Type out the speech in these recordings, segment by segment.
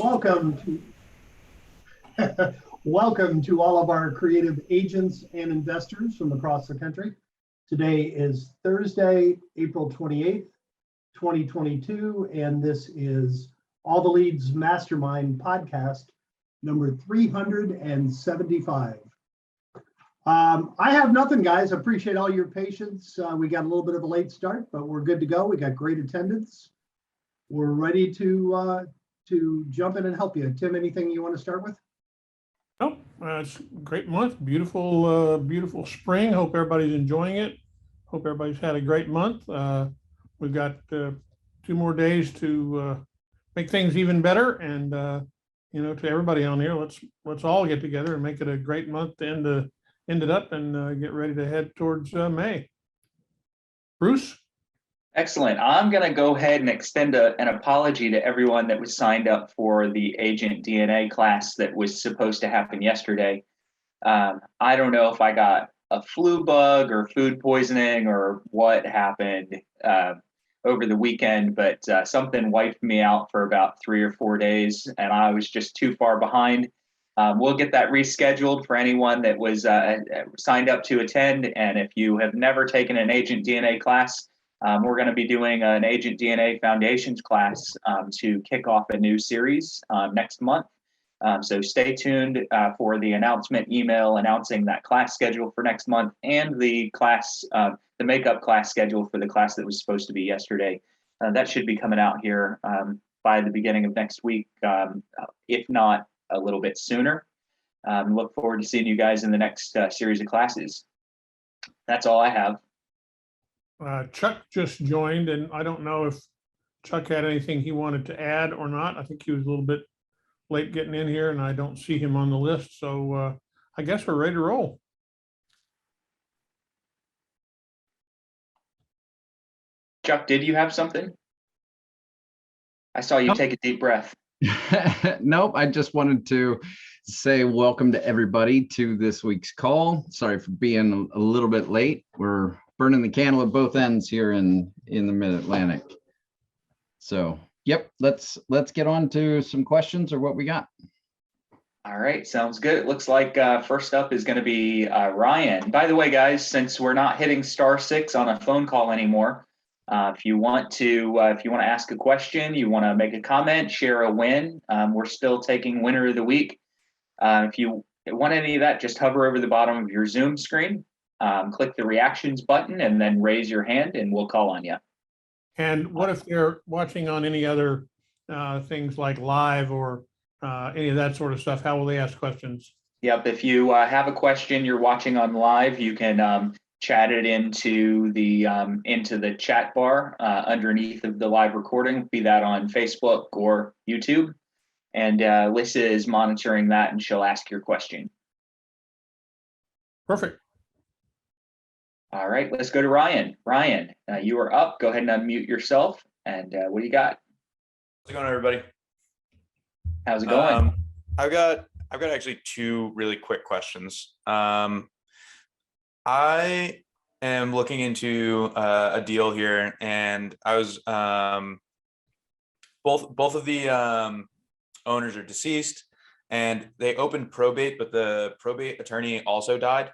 Welcome to welcome to all of our creative agents and investors from across the country. Today is Thursday, April 28th, 2022, and this is All the Leads Mastermind podcast number 375. I have nothing, guys. I appreciate all your patience. We got a little bit of a late start, but we're good to go. We got great attendance. We're ready to jump in and help you. Tim, anything you want to start with? Oh, it's a great month. Beautiful spring. Hope everybody's enjoying it. Hope everybody's had a great month. We've got 2 more days to make things even better. And to everybody on here, let's all get together and make it a great month to end it up and get ready to head towards May. Bruce? Excellent. I'm going to go ahead and extend an apology to everyone that was signed up for the Agent DNA class that was supposed to happen yesterday. I don't know if I got a flu bug or food poisoning or what happened over the weekend, but something wiped me out for about 3 or 4 days, and I was just too far behind. We'll get that rescheduled for anyone that was signed up to attend, and if you have never taken an Agent DNA class, we're going to be doing an Agent DNA Foundations class to kick off a new series next month. So stay tuned for the announcement email announcing that class schedule for next month and the class, the makeup class schedule for the class that was supposed to be yesterday. That should be coming out here by the beginning of next week, if not a little bit sooner. Look forward to seeing you guys in the next series of classes. That's all I have. Chuck just joined, and I don't know if Chuck had anything he wanted to add or not. I think he was a little bit late getting in here, and I don't see him on the list. So I guess we're ready to roll. Chuck, did you have something? I saw you take a deep breath. Nope, I just wanted to say welcome to everybody to this week's call. Sorry for being a little bit late. We're burning the candle at both ends here in the Mid-Atlantic. So, yep, let's get on to some questions or what we got. All right, sounds good. It looks like first up is going to be Ryan. By the way, guys, since we're not hitting *6 on a phone call anymore, if you want to ask a question, you want to make a comment, share a win, we're still taking winner of the week. If you want any of that, just hover over the bottom of your Zoom screen. Click the reactions button and then raise your hand and we'll call on you. And what if they're watching on any other things like live or any of that sort of stuff? How will they ask questions? Yep, if you have a question you're watching on live, you can chat it into the chat bar underneath of the live recording, be that on Facebook or YouTube. And Lisa is monitoring that and she'll ask your question. Perfect. All right, let's go to Ryan. Ryan, you are up. Go ahead and unmute yourself. And what do you got? How's it going, everybody? How's it going? I've got actually 2 really quick questions. I am looking into a deal here, and I was both of the owners are deceased, and they opened probate, but the probate attorney also died.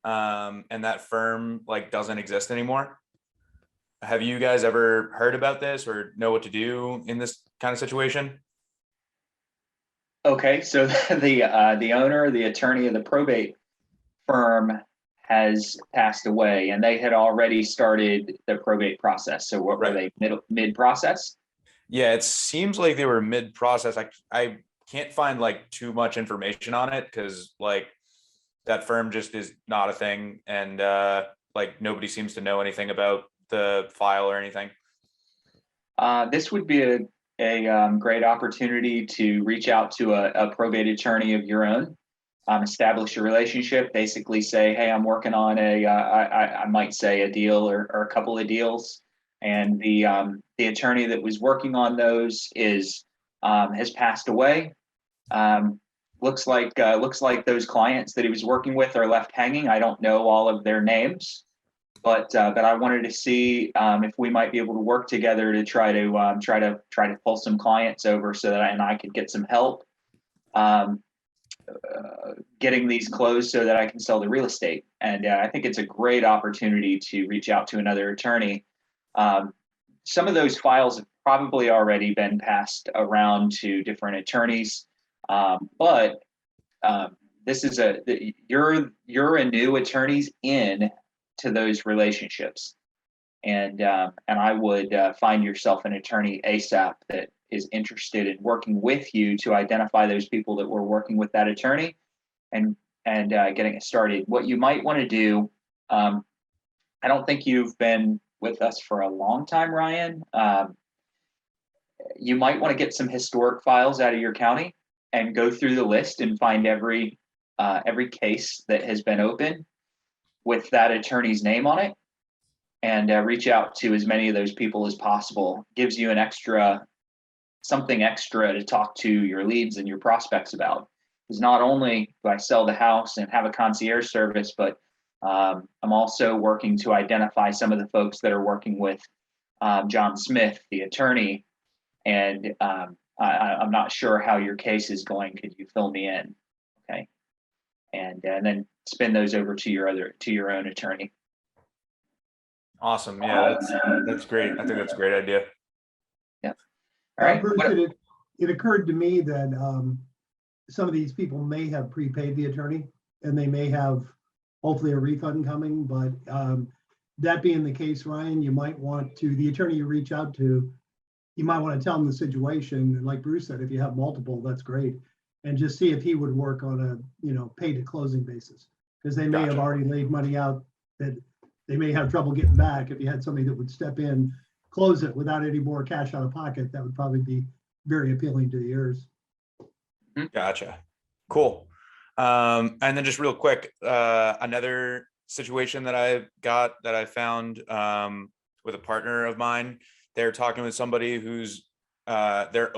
And that firm doesn't exist anymore. Have you guys ever heard about this or know what to do in this kind of situation? Okay, so the owner, the attorney of the probate firm has passed away, and they had already started the probate process. So what were they, mid process? Yeah, it seems like they were mid process. I can't find too much information on it because that firm just is not a thing, and nobody seems to know anything about the file or anything. This would be a great opportunity to reach out to a probate attorney of your own, establish a relationship, basically say, hey, I'm working on I might say a deal or a couple of deals. And the attorney that was working on those has passed away. Looks like those clients that he was working with are left hanging. I don't know all of their names, but I wanted to see if we might be able to work together to try to pull some clients over so that I could get some help getting these closed so that I can sell the real estate. And I think it's a great opportunity to reach out to another attorney. Some of those files have probably already been passed around to different attorneys, but this is you're a new attorney's in to those relationships, and I would find yourself an attorney ASAP that is interested in working with you to identify those people that were working with that attorney and getting it started. What you might want to do, I don't think you've been with us for a long time, Ryan. You might want to get some historic files out of your county and go through the list and find every case that has been open with that attorney's name on it, and reach out to as many of those people as possible. Gives you something extra to talk to your leads and your prospects about. Because not only do I sell the house and have a concierge service, but I'm also working to identify some of the folks that are working with John Smith, the attorney, and I'm not sure how your case is going. Could you fill me in? Okay, and then spin those over to your own attorney. Awesome. Yeah, that's great. I think that's a great idea. Yeah. All right. Bruce, it occurred to me that some of these people may have prepaid the attorney and they may have hopefully a refund coming, but that being the case, Ryan, you might want to, the attorney you reach out to, you might want to tell them the situation. And like Bruce said, if you have multiple, that's great. And just see if he would work on a, pay to closing basis, because they may have already laid money out that they may have trouble getting back. If you had somebody that would step in, close it without any more cash out of pocket, that would probably be very appealing to the ears. Gotcha. Cool. And then just real quick, another situation that I found with a partner of mine. They're talking with somebody who's their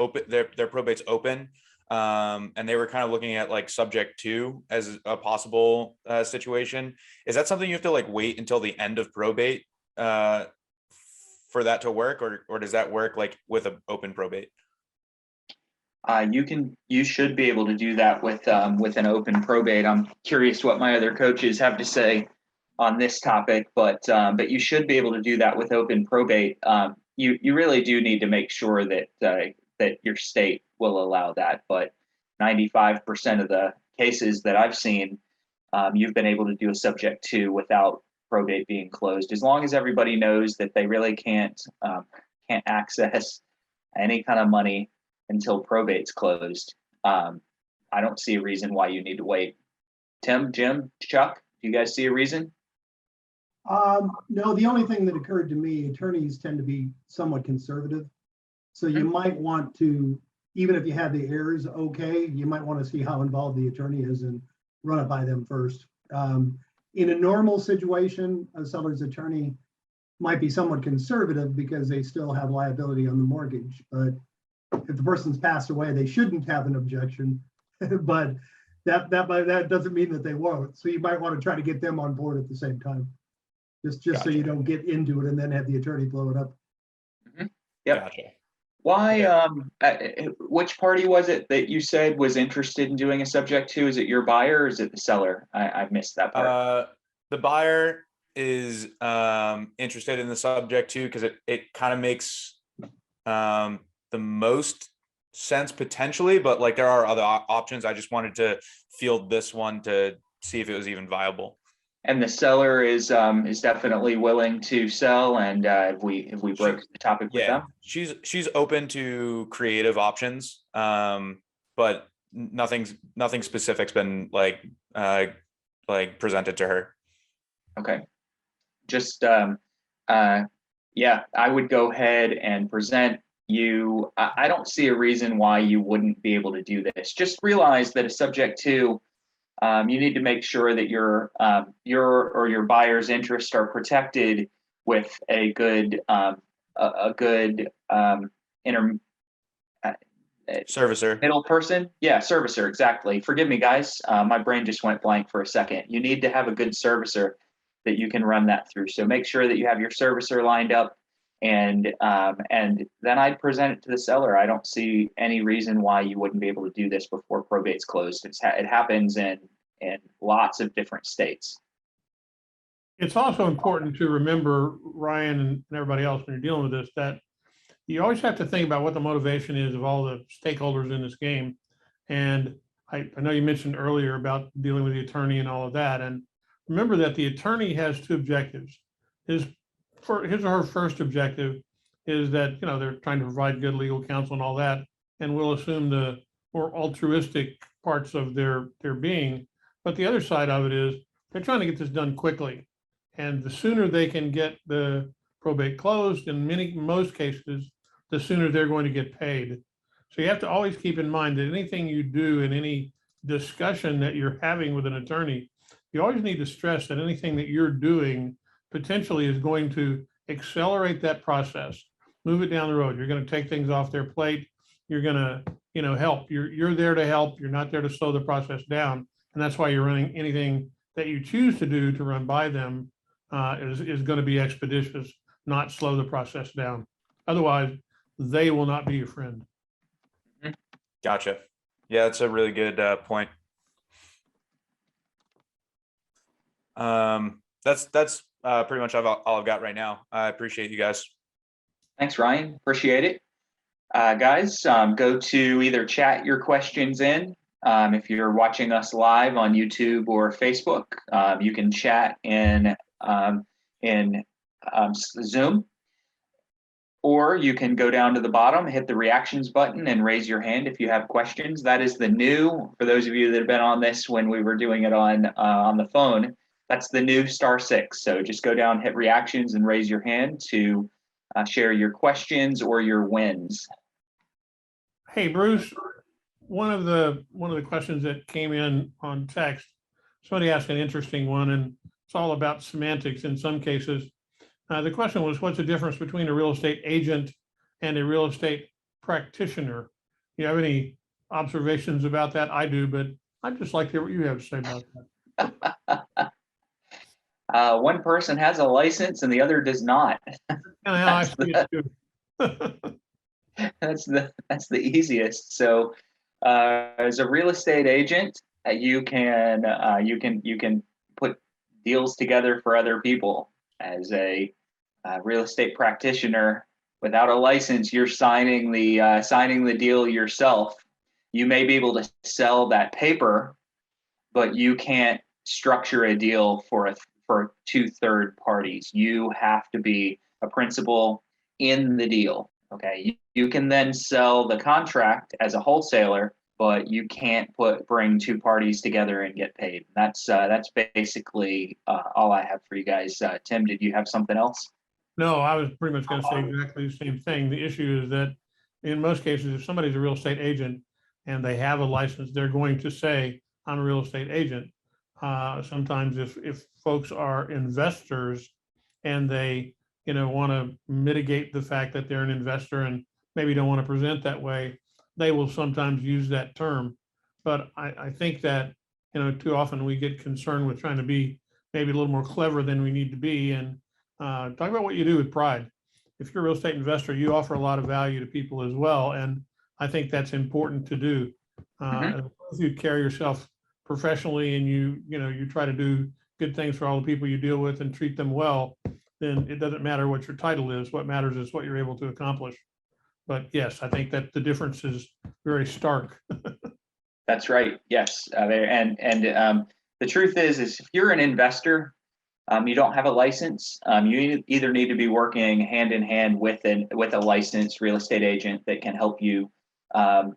probate's open. And they were kind of looking at like subject to as a possible situation. Is that something you have to like wait until the end of probate for that to work, or does that work like with an open probate? You should be able to do that with an open probate. I'm curious what my other coaches have to say on this topic, but you should be able to do that with open probate. You really do need to make sure that your state will allow that, but 95% of the cases that I've seen, you've been able to do a subject to without probate being closed, as long as everybody knows that they really can't access any kind of money until probate's closed. I don't see a reason why you need to wait. Tim, Jim, Chuck, do you guys see a reason? No, the only thing that occurred to me, attorneys tend to be somewhat conservative. So you might want to, even if you have the heirs okay, you might want to see how involved the attorney is and run it by them first. In a normal situation, a seller's attorney might be somewhat conservative because they still have liability on the mortgage. But if the person's passed away, they shouldn't have an objection. But that doesn't mean that they won't. So you might want to try to get them on board at the same time. Just Gotcha. So you don't get into it and then have the attorney blow it up. Mm-hmm. Yep. Gotcha. Why? Which party was it that you said was interested in doing a subject to? Is it your buyer or is it the seller? I missed that part. The buyer is interested in the subject too, because it kind of makes the most sense potentially, but like there are other options. I just wanted to field this one to see if it was even viable. And the seller is definitely willing to sell. And if we broke the topic with them, she's open to creative options, but nothing specific's been like presented to her. Okay, just I would go ahead and present you. I don't see a reason why you wouldn't be able to do this. Just realize that a subject to, you need to make sure that your or your buyer's interests are protected with a good Servicer. Middle person. Yeah, servicer, exactly. Forgive me, guys. My brain just went blank for a second. You need to have a good servicer that you can run that through. So make sure that you have your servicer lined up, and then I'd present it to the seller. I don't see any reason why you wouldn't be able to do this before probate's closed. It happens in lots of different states. It's also important to remember, Ryan and everybody else, when you're dealing with this, that you always have to think about what the motivation is of all the stakeholders in this game. And I know you mentioned earlier about dealing with the attorney and all of that. And remember that the attorney has two objectives. His or her first objective is that, they're trying to provide good legal counsel and all that. And we'll assume the more altruistic parts of their being. But the other side of it is they're trying to get this done quickly. And the sooner they can get the probate closed, in most cases, the sooner they're going to get paid. So you have to always keep in mind that anything you do in any discussion that you're having with an attorney, you always need to stress that anything that you're doing potentially is going to accelerate that process, move it down the road. You're going to take things off their plate. You're going to, help. You're there to help. You're not there to slow the process down. And that's why you're running anything that you choose to do to run by them is going to be expeditious, not slow the process down. Otherwise, they will not be your friend. Gotcha. Yeah, that's a really good point. That's pretty much all I've got right now. I appreciate you guys. Thanks, Ryan. Appreciate it. Guys, go to either chat your questions in. If you're watching us live on YouTube or Facebook, you can chat in Zoom, or you can go down to the bottom, hit the reactions button, and raise your hand if you have questions. That is the new, for those of you that have been on this when we were doing it on the phone, that's the new *6. So just go down, hit reactions, and raise your hand to share your questions or your wins. Hey, Bruce, one of the questions that came in on text, somebody asked an interesting one, and it's all about semantics in some cases. The question was, what's the difference between a real estate agent and a real estate practitioner? You have any observations about that? I do, but I'd just like to hear what you have to say about that. One person has a license and the other does not. And how I see it too. That's the easiest. So as a real estate agent, you can put deals together for other people. As a real estate practitioner, without a license, you're signing the deal yourself. You may be able to sell that paper, but you can't structure a deal for two third parties. You have to be a principal in the deal. Okay, you can then sell the contract as a wholesaler, but you can't bring two parties together and get paid. That's basically all I have for you guys. Tim, did you have something else? No, I was pretty much going to say exactly the same thing. The issue is that in most cases, if somebody's a real estate agent and they have a license, they're going to say, I'm a real estate agent. Sometimes if folks are investors and they want to mitigate the fact that they're an investor and maybe don't want to present that way, they will sometimes use that term. But I think that, too often we get concerned with trying to be maybe a little more clever than we need to be. And talk about what you do with pride. If you're a real estate investor, you offer a lot of value to people as well. And I think that's important to do. If you carry yourself professionally and you try to do good things for all the people you deal with and treat them well, then it doesn't matter what your title is. What matters is what you're able to accomplish. But yes, I think that the difference is very stark. That's right. Yes. The truth is if you're an investor, you don't have a license, you either need to be working hand in hand with a licensed real estate agent that can help you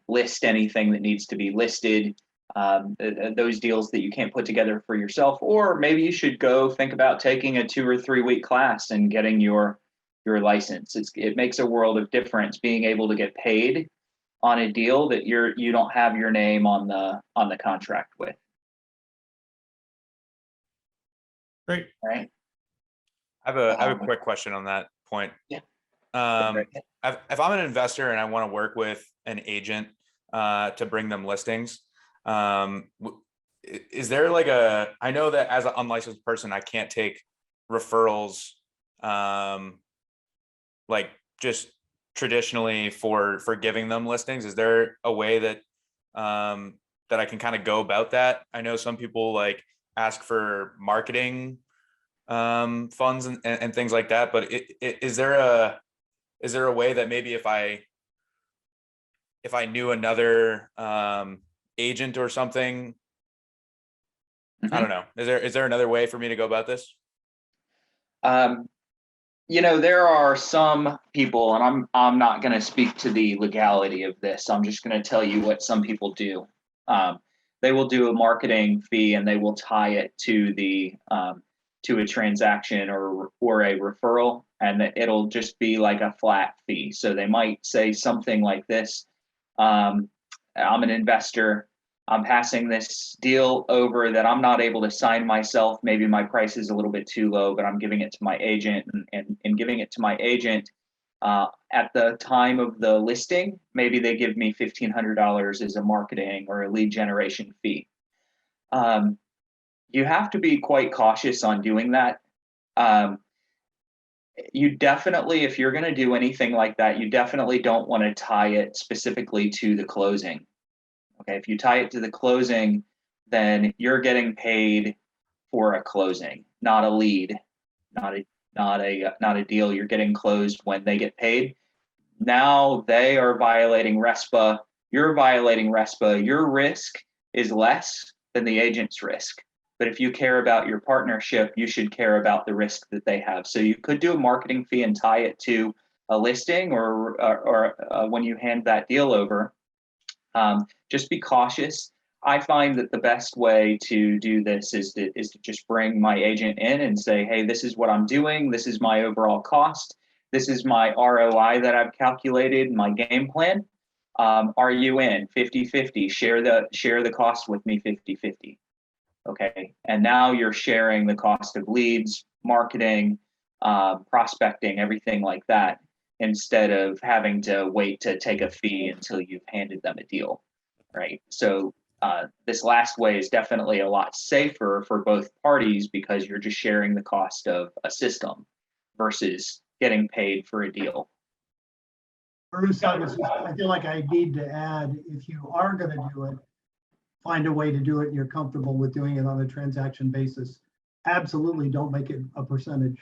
list anything that needs to be listed, those deals that you can't put together for yourself, or maybe you should go think about taking a 2 or 3 week class and getting your license. It makes a world of difference being able to get paid on a deal that you don't have your name on the contract with. Great. Right. I have a quick question on that point. Yeah. If I'm an investor and I want to work with an agent to bring them listings, is there I know that as an unlicensed person, I can't take referrals, like just traditionally for giving them listings? Is there a way that that I can kind of go about that? I know some people like ask for marketing funds and things like that, but is there a way that maybe if I knew another agent or something, I don't know. Is there another way for me to go about this? There are some people, and I'm not going to speak to the legality of this. I'm just going to tell you what some people do. They will do a marketing fee and they will tie it to the to a transaction or a referral, and it'll just be like a flat fee. So they might say something like this: I'm an investor. I'm passing this deal over that I'm not able to sign myself. Maybe my price is a little bit too low, but I'm giving it to my agent, and giving it to my agent at the time of the listing. Maybe they give me $1,500 as a marketing or a lead generation fee. You have to be quite cautious on doing that. You definitely, if you're going to do anything like that, you definitely don't want to tie it specifically to the closing. Okay, if you tie it to the closing, then you're getting paid for a closing, not a lead, not a deal. You're getting closed when they get paid. Now they are violating RESPA. You're violating RESPA. Your risk is less than the agent's risk. But if you care about your partnership, you should care about the risk that they have. So you could do a marketing fee and tie it to a listing or when you hand that deal over. Just be cautious. I find that the best way to do this is to just bring my agent in and say, hey, this is what I'm doing. This is my overall cost. This is my ROI that I've calculated, my game plan. Are you in 50-50? Share the cost with me 50-50. Okay. And now you're sharing the cost of leads, marketing, prospecting, everything like that, instead of having to wait to take a fee until you've handed them a deal, right? So this last way is definitely a lot safer for both parties because you're just sharing the cost of a system versus getting paid for a deal. Bruce, I feel like I need to add, if you are going to do it, find a way to do it and you're comfortable with doing it on a transaction basis. Absolutely don't make it a percentage.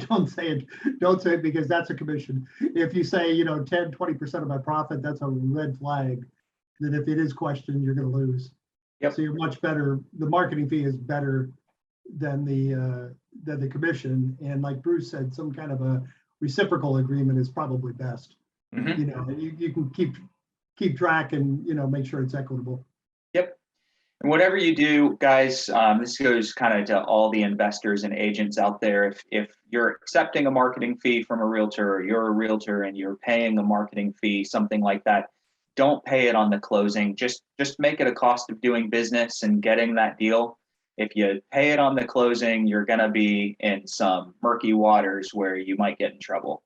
Don't say it because that's a commission. If you say, 10-20% of my profit, that's a red flag. That if it is questioned, you're going to lose. Yep. So you're much better. The marketing fee is better than the commission. And like Bruce said, some kind of a reciprocal agreement is probably best. Mm-hmm. You can keep track and make sure it's equitable. Yep. And whatever you do, guys, this goes kind of to all the investors and agents out there. If you're accepting a marketing fee from a realtor, or you're a realtor and you're paying a marketing fee, something like that, don't pay it on the closing. Just make it a cost of doing business and getting that deal. If you pay it on the closing, you're going to be in some murky waters where you might get in trouble.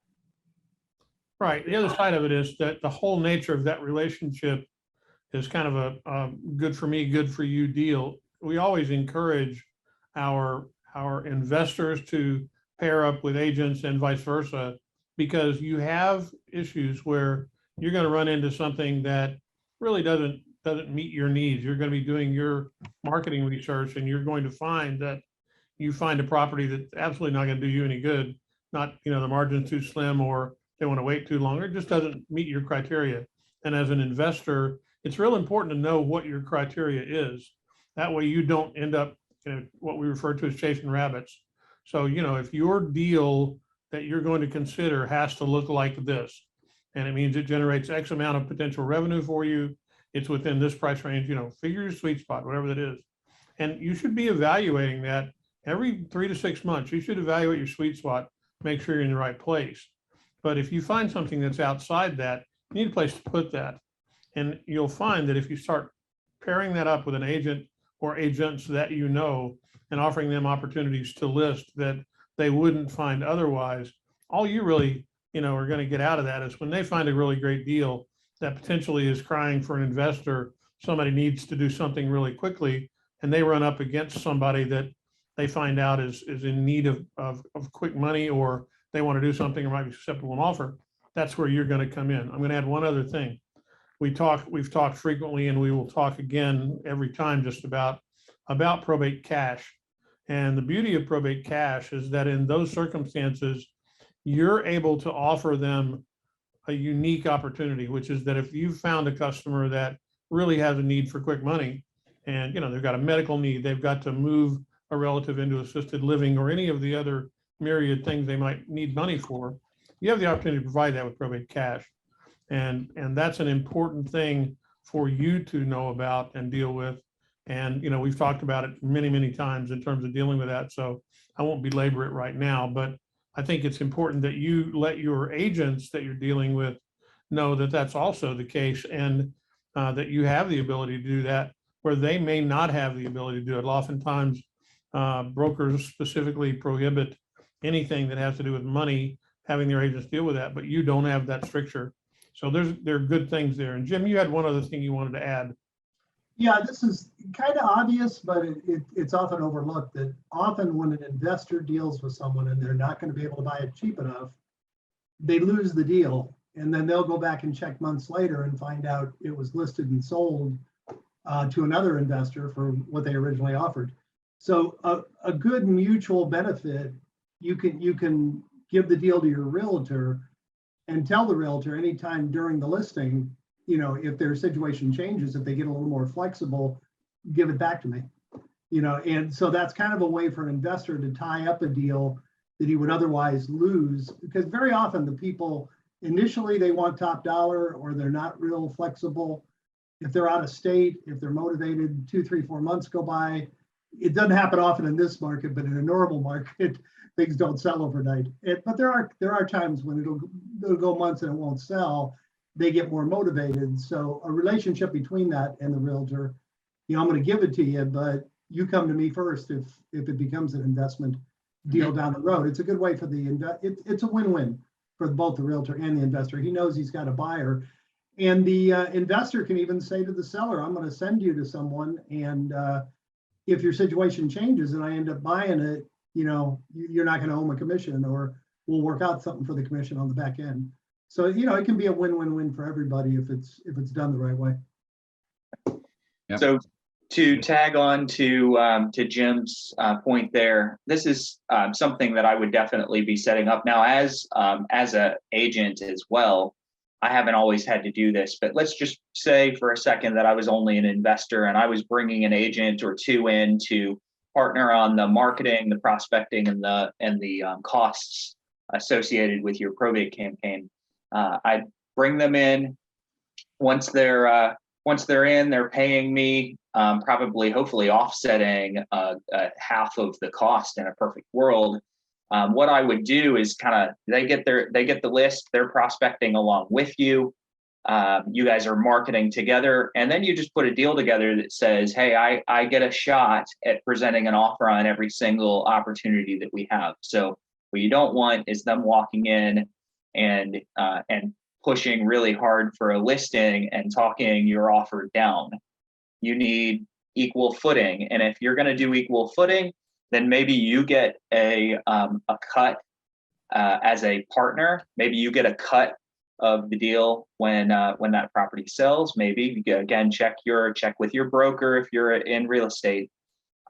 Right. The other side of it is that the whole nature of that relationship is kind of a good for me, good for you deal. We always encourage our investors to pair up with agents and vice versa, because you have issues where you're going to run into something that really doesn't meet your needs. You're going to be doing your marketing research and you're going to find that you find a property that's absolutely not going to do you any good. Not, the margin's too slim or they want to wait too long. It just doesn't meet your criteria. And as an investor, it's real important to know what your criteria is. That way you don't end up, what we refer to as chasing rabbits. So, if your deal that you're going to consider has to look like this, and it means it generates X amount of potential revenue for you, it's within this price range, figure your sweet spot, whatever that is. And you should be evaluating that every 3 to 6 months. You should evaluate your sweet spot, make sure you're in the right place. But if you find something that's outside that, you need a place to put that. And you'll find that if you start pairing that up with an agent or agents that and offering them opportunities to list that they wouldn't find otherwise, all you really, are going to get out of that is when they find a really great deal that potentially is crying for an investor, somebody needs to do something really quickly, and they run up against somebody that they find out is in need of quick money, or they want to do something or might be susceptible to an offer, that's where you're going to come in. I'm going to add one other thing. We've talked frequently, and we will talk again every time just about probate cash. And the beauty of probate cash is that in those circumstances, you're able to offer them a unique opportunity, which is that if you found a customer that really has a need for quick money, and they've got a medical need, they've got to move a relative into assisted living, or any of the other myriad things they might need money for, you have the opportunity to provide that with probate cash. And that's an important thing for you to know about and deal with. And, we've talked about it many, many times in terms of dealing with that. So I won't belabor it right now, but I think it's important that you let your agents that you're dealing with know that that's also the case, and that you have the ability to do that where they may not have the ability to do it. Oftentimes, brokers specifically prohibit anything that has to do with money, having their agents deal with that, but you don't have that stricture. So there are good things there. And Jim, you had one other thing you wanted to add. Yeah, this is kind of obvious, but it's often overlooked that often when an investor deals with someone and they're not going to be able to buy it cheap enough, they lose the deal. And then they'll go back and check months later and find out it was listed and sold to another investor for what they originally offered. So a good mutual benefit, you can give the deal to your realtor and tell the realtor anytime during the listing, if their situation changes, if they get a little more flexible, give it back to me. And so that's kind of a way for an investor to tie up a deal that he would otherwise lose, because very often the people initially they want top dollar, or they're not real flexible. If they're out of state, if they're motivated, 2, 3, 4 months go by. It doesn't happen often in this market, but in a normal market, things don't sell overnight. But there are times when it'll go months and it won't sell. They get more motivated. So a relationship between that and the realtor, I'm going to give it to you, but you come to me first if it becomes an investment deal down the road. It's a good way for it's a win-win for both the realtor and the investor. He knows he's got a buyer, and the investor can even say to the seller, I'm going to send you to someone, and if your situation changes and I end up buying it, you're not going to owe him a commission, or we'll work out something for the commission on the back end. So, it can be a win-win-win for everybody if it's done the right way. Yep. So to tag on to Jim's point there, this is something that I would definitely be setting up now as a agent as well. I haven't always had to do this, but let's just say for a second that I was only an investor and I was bringing an agent or two in to partner on the marketing, the prospecting, and the costs associated with your probate campaign. I'd bring them in. Once they're in, they're paying me, probably, hopefully, offsetting half of the cost in a perfect world. What I would do is they get the list, they're prospecting along with you. You guys are marketing together, and then you just put a deal together that says, hey, I get a shot at presenting an offer on every single opportunity that we have. So what you don't want is them walking in and pushing really hard for a listing and talking your offer down. You need equal footing, and if you're going to do equal footing, then maybe you get a cut as a partner. Maybe you get a cut of the deal when that property sells. Maybe again check with your broker if you're in real estate,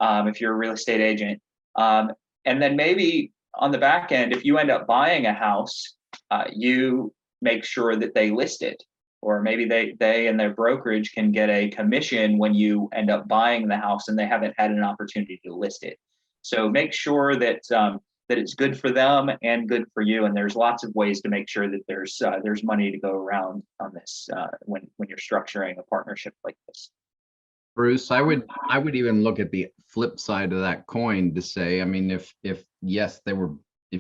if you're a real estate agent, and then maybe on the back end, if you end up buying a house, you make sure that they list it, or maybe they and their brokerage can get a commission when you end up buying the house and they haven't had an opportunity to list it. So make sure that it's good for them and good for you. And there's lots of ways to make sure that there's money to go around on this when you're structuring a partnership like this. Bruce, I would even look at the flip side of that coin to say, I mean, if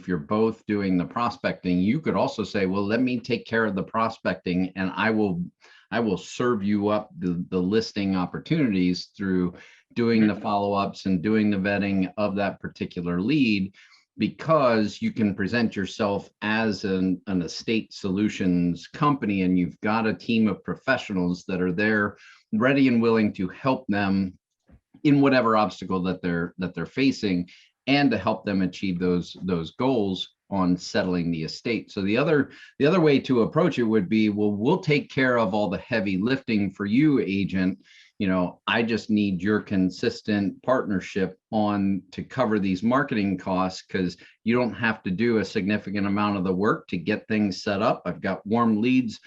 you're both doing the prospecting, you could also say, well, let me take care of the prospecting and I will serve you up the listing opportunities through doing the follow-ups and doing the vetting of that particular lead, because you can present yourself as an estate solutions company, and you've got a team of professionals that are there ready and willing to help them in whatever obstacle that they're facing, and to help them achieve those goals on settling the estate. So the other way to approach it would be, well, we'll take care of all the heavy lifting for you, agent. I just need your consistent partnership on to cover these marketing costs, because you don't have to do a significant amount of the work to get things set up. I've got warm leads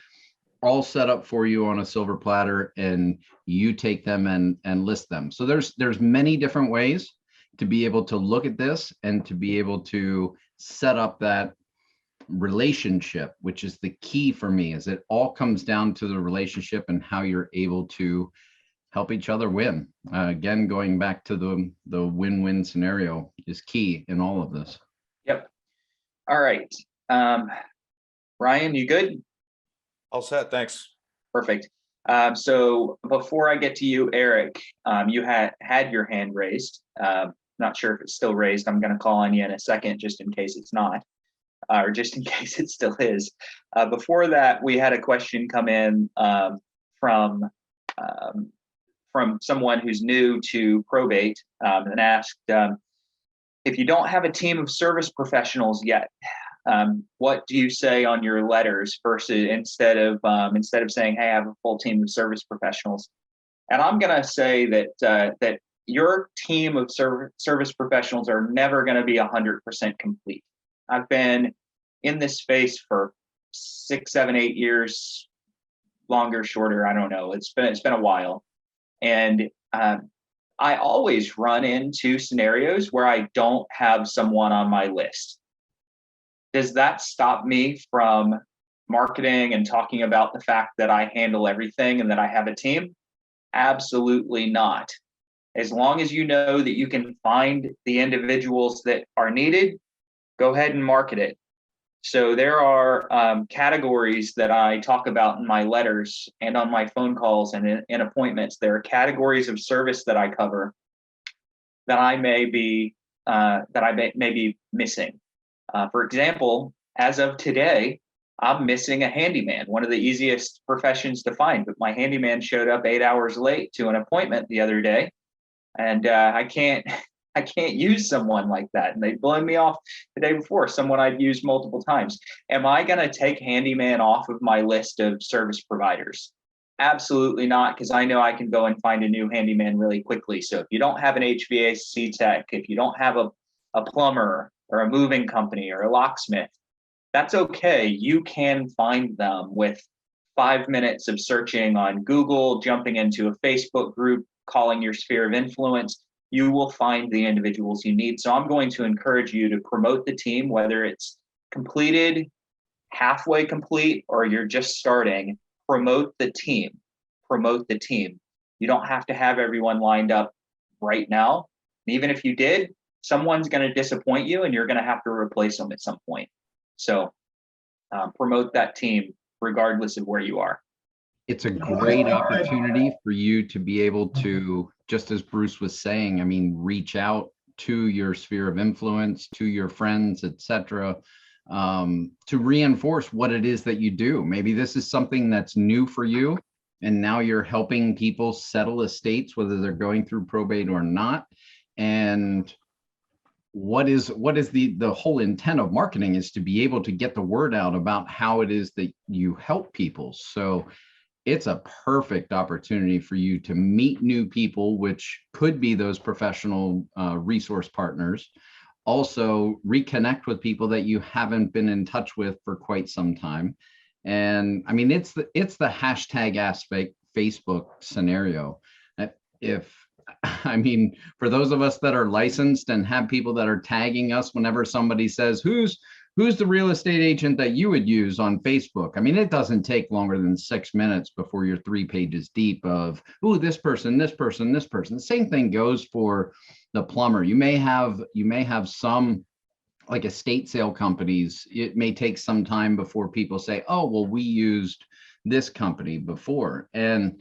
all set up for you on a silver platter, and you take them and list them. So there's many different ways to be able to look at this and to be able to set up that relationship, which is the key for me. Is it all comes down to the relationship and how you're able to help each other win. Again, going back to the win-win scenario is key in all of this. Yep. All right. Ryan, you good? All set, thanks. Perfect. So before I get to you, Eric, you had your hand raised. Not sure if it's still raised. I'm going to call on you in a second, just in case it's not, or just in case it still is. Before that, we had a question come in from someone who's new to probate, and asked, if you don't have a team of service professionals yet, what do you say on your letters versus instead of saying, hey, I have a full team of service professionals? And I'm going to say that your team of service professionals are never going to be 100% complete. I've been in this space for 6, 7, 8 years, longer, shorter, I don't know. It's been a while. And I always run into scenarios where I don't have someone on my list. Does that stop me from marketing and talking about the fact that I handle everything and that I have a team? Absolutely not. As long as you know that you can find the individuals that are needed, go ahead and market it. So there are categories that I talk about in my letters and on my phone calls and in appointments. There are categories of service that I cover that I may be missing. For example, as of today, I'm missing a handyman, one of the easiest professions to find. But my handyman showed up 8 hours late to an appointment the other day, and I can't use someone like that. And they've blown me off the day before, someone I've used multiple times. Am I going to take handyman off of my list of service providers? Absolutely not, because I know I can go and find a new handyman really quickly. So if you don't have an HVAC tech, if you don't have a plumber or a moving company or a locksmith, that's okay. You can find them with 5 minutes of searching on Google, jumping into a Facebook group, calling your sphere of influence. You will find the individuals you need. So I'm going to encourage you to promote the team, whether it's completed, halfway complete, or you're just starting. Promote the team. Promote the team. You don't have to have everyone lined up right now. And even if you did, someone's going to disappoint you and you're going to have to replace them at some point. So promote that team regardless of where you are. It's a great opportunity for you to be able to, just as Bruce was saying, I mean, reach out to your sphere of influence, to your friends, etc., to reinforce what it is that you do. Maybe this is something that's new for you, and now you're helping people settle estates, whether they're going through probate or not. And what is the whole intent of marketing is to be able to get the word out about how it is that you help people. So it's a perfect opportunity for you to meet new people, which could be those professional resource partners. Also reconnect with people that you haven't been in touch with for quite some time. And I mean, it's the hashtag aspect Facebook scenario. For those of us that are licensed and have people that are tagging us whenever somebody says, who's the real estate agent that you would use on Facebook? I mean, it doesn't take longer than 6 minutes before you're 3 pages deep of, ooh, this person, this person, this person. The same thing goes for the plumber. You may have some, like estate sale companies. It may take some time before people say, oh, well, we used this company before. And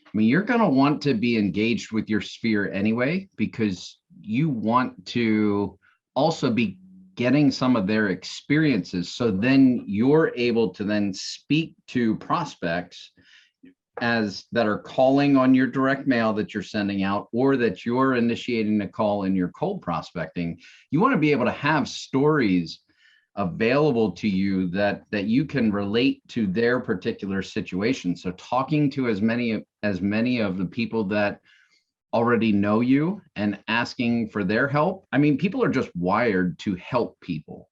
I mean, you're going to want to be engaged with your sphere anyway, because you want to also be getting some of their experiences. So then you're able to then speak to prospects that are calling on your direct mail that you're sending out, or that you're initiating a call in your cold prospecting, you want to be able to have stories available to you that you can relate to their particular situation. So talking to as many of the people that already know you and asking for their help. I mean, people are just wired to help people.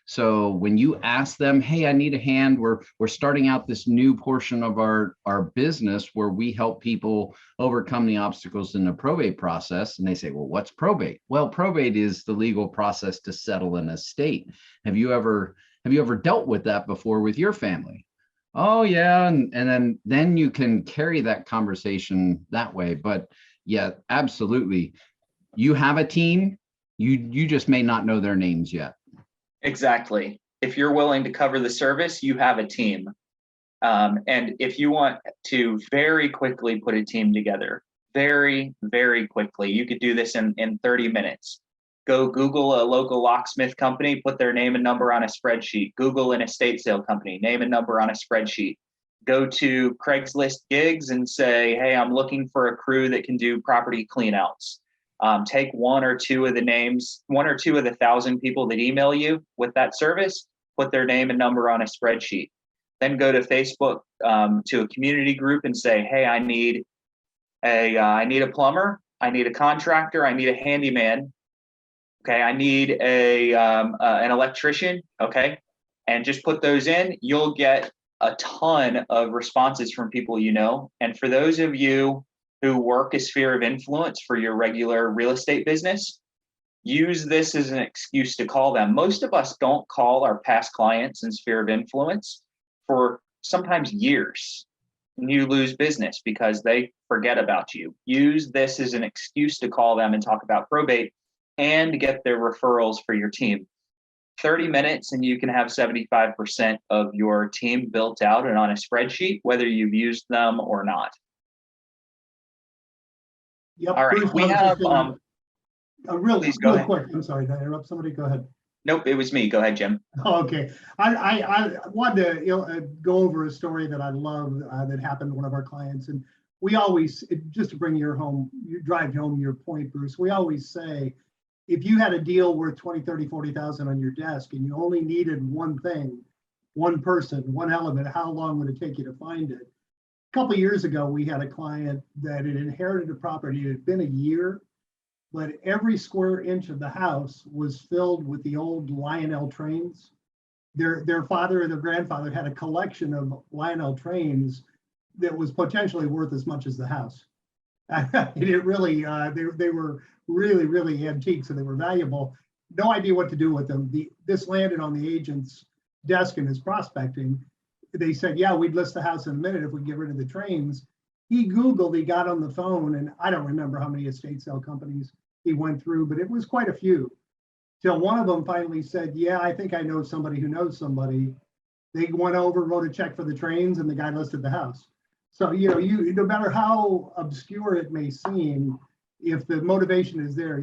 So when you ask them, hey, I need a hand, we're starting out this new portion of our business where we help people overcome the obstacles in the probate process. And they say, well, what's probate? Well, probate is the legal process to settle an estate. Have you ever dealt with that before with your family? Oh yeah. And then you can carry that conversation that way. But yeah, absolutely. You have a team, you just may not know their names yet. Exactly. If you're willing to cover the service, you have a team. And if you want to very quickly put a team together, very, very quickly, you could do this in 30 minutes. Go Google a local locksmith company, put their name and number on a spreadsheet. Google an estate sale company, name and number on a spreadsheet. Go to Craigslist gigs and say, hey, I'm looking for a crew that can do property cleanouts. Take one or two of the 1,000 people that email you with that service, put their name and number on a spreadsheet. Then go to Facebook to a community group and say, hey, I need a plumber, I need a contractor, I need a handyman. Okay, I need an electrician. Okay, and just put those in. You'll get a ton of responses from people you know. And for those of you who work a sphere of influence for your regular real estate business, use this as an excuse to call them. Most of us don't call our past clients in sphere of influence for sometimes years. And you lose business because they forget about you. Use this as an excuse to call them and talk about probate and get their referrals for your team. 30 minutes and you can have 75% of your team built out and on a spreadsheet, whether you've used them or not. Yep. All right, Bruce, we I was have, just gonna- real go ahead. quick. I'm sorry, did I interrupt somebody? Go ahead. Nope, it was me. Go ahead, Jim. Oh, okay. I wanted to go over a story that I love that happened to one of our clients. And we always, just to bring you drive home your point, Bruce, we always say, if you had a deal worth 20, 30, 40,000 on your desk and you only needed one thing, one person, one element, how long would it take you to find it? A couple of years ago, we had a client that had inherited a property. It had been a year, but every square inch of the house was filled with the old Lionel trains. Their father and their grandfather had a collection of Lionel trains that was potentially worth as much as the house. It really, they were really, really antique, so they were valuable. No idea what to do with them. This landed on the agent's desk in his prospecting. They said, yeah, we'd list the house in a minute if we get rid of the trains. He Googled, he got on the phone, and I don't remember how many estate sale companies he went through, but it was quite a few. Till one of them finally said, yeah, I think I know somebody who knows somebody. They went over, wrote a check for the trains, and the guy listed the house. So, no matter how obscure it may seem, if the motivation is there,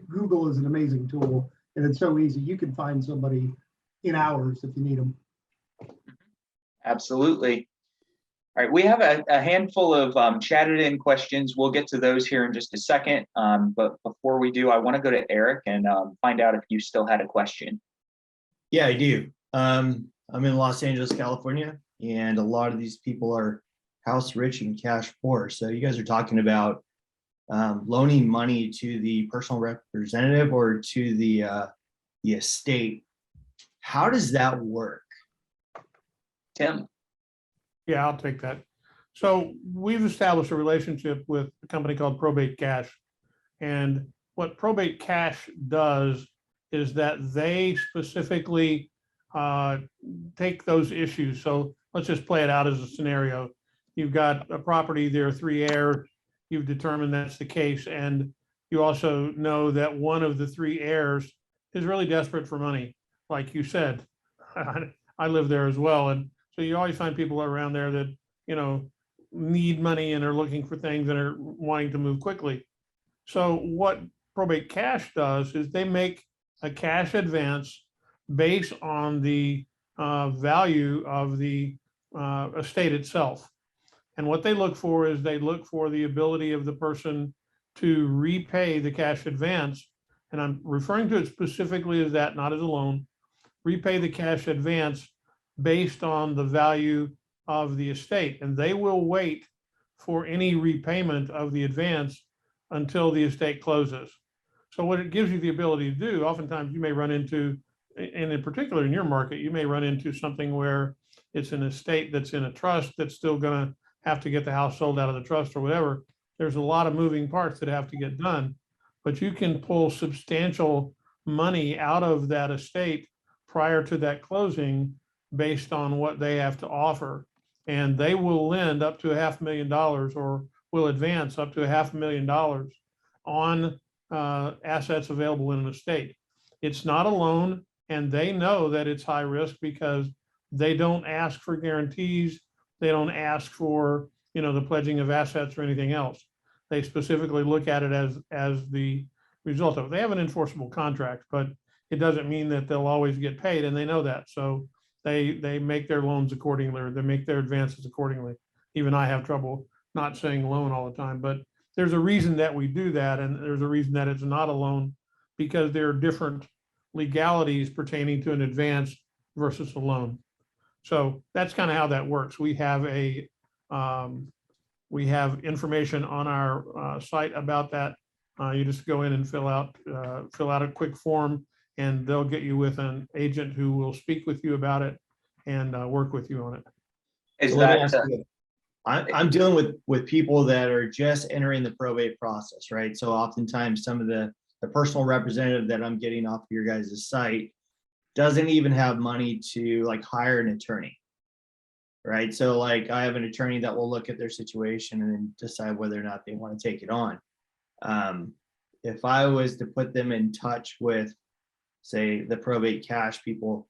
Google is an amazing tool, and it's so easy. You can find somebody in hours if you need them. Absolutely. All right, we have a handful of chatted in questions. We'll get to those here in just a second. But before we do, I want to go to Eric and find out if you still had a question. Yeah, I do. I'm in Los Angeles, California, and a lot of these people are house rich and cash poor. So you guys are talking about loaning money to the personal representative or to the estate. How does that work? Tim? Yeah, I'll take that. So we've established a relationship with a company called Probate Cash. And what Probate Cash does is that they specifically take those issues. So let's just play it out as a scenario. You've got a property, there are 3 heirs, you've determined that's the case. And you also know that one of the 3 heirs is really desperate for money. Like you said, I live there as well. And so you always find people around there that, need money and are looking for things and are wanting to move quickly. So what Probate Cash does is they make a cash advance based on the value of the estate itself. And what they look for is they look for the ability of the person to repay the cash advance. And I'm referring to it specifically as that, not as a loan. Repay the cash advance based on the value of the estate. And they will wait for any repayment of the advance until the estate closes. So what it gives you the ability to do, oftentimes you may run into, and in particular in your market, you may run into something where it's an estate that's in a trust that's still going to have to get the house sold out of the trust or whatever. There's a lot of moving parts that have to get done, but you can pull substantial money out of that estate prior to that closing based on what they have to offer. And they will lend up to $500,000 or will advance up to $500,000 on assets available in an estate. It's not a loan, and they know that it's high risk because they don't ask for guarantees. They don't ask for, the pledging of assets or anything else. They specifically look at it as the result of it. They have an enforceable contract, but it doesn't mean that they'll always get paid, and they know that. So they make their loans accordingly, or they make their advances accordingly. Even I have trouble not saying loan all the time, but there's a reason that we do that, and there's a reason that it's not a loan, because there are different legalities pertaining to an advance versus a loan. So that's kind of how that works. We have information on our site about that. You just go in and fill out a quick form, and they'll get you with an agent who will speak with you about it and work with you on it. Is So let me that, ask you, I'm dealing with people that are just entering the probate process, right? So oftentimes some of the personal representative that I'm getting off of your guys' site doesn't even have money to like hire an attorney, right? So like I have an attorney that will look at their situation and then decide whether or not they want to take it on. If I was to put them in touch with, say, the probate cash people,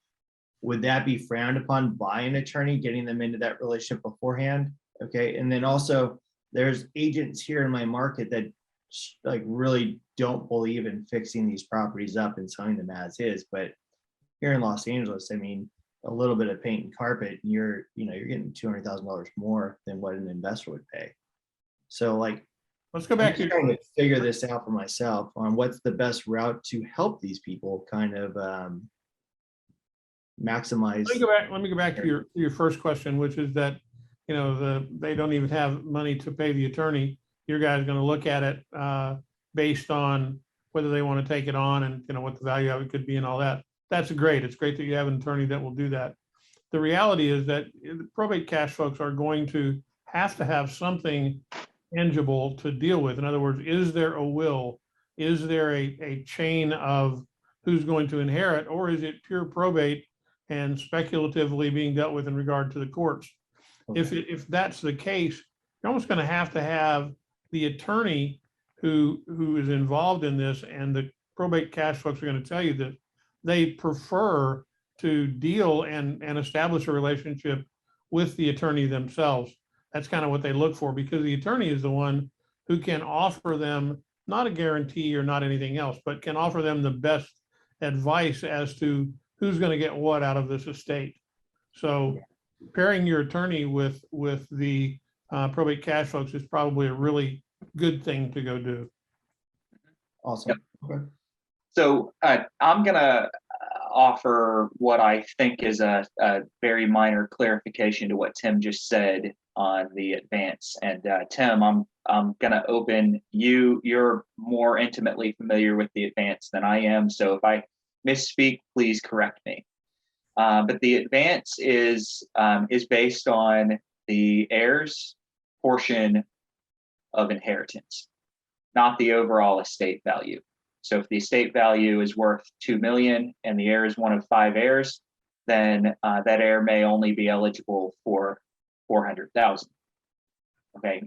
would that be frowned upon by an attorney, getting them into that relationship beforehand? Okay, and then also there's agents here in my market that like really don't believe in fixing these properties up and selling them as is. But here in Los Angeles, I mean, a little bit of paint and carpet, and you're getting $200,000 more than what an investor would pay. So like, Let's go back to trying to figure this out for myself on what's the best route to help these people kind of maximize. Let me go back to your first question, which is that, they don't even have money to pay the attorney. Your guy's going to look at it based on whether they want to take it on and, what the value of it could be and all that. That's great. It's great that you have an attorney that will do that. The reality is that the probate cash folks are going to have something tangible to deal with. In other words, is there a will? Is there a chain of who's going to inherit, or is it pure probate and speculatively being dealt with in regard to the courts? Okay. If that's the case, you're almost going to have the attorney who is involved in this, and the probate cash folks are going to tell you that they prefer to deal and establish a relationship with the attorney themselves. That's kind of what they look for, because the attorney is the one who can offer them not a guarantee or not anything else, but can offer them the best advice as to who's going to get what out of this estate. So pairing your attorney with the probate cash folks is probably a really good thing to go do. Awesome. Yep. Okay. So I'm going to offer what I think is a very minor clarification to what Tim just said on the advance. And Tim, I'm going to open you. You're more intimately familiar with the advance than I am. So if I misspeak, please correct me. But the advance is based on the heir's portion of inheritance, not the overall estate value. So if the estate value is worth $2 million and the heir is one of 5 heirs, then that heir may only be eligible for $400,000. Okay,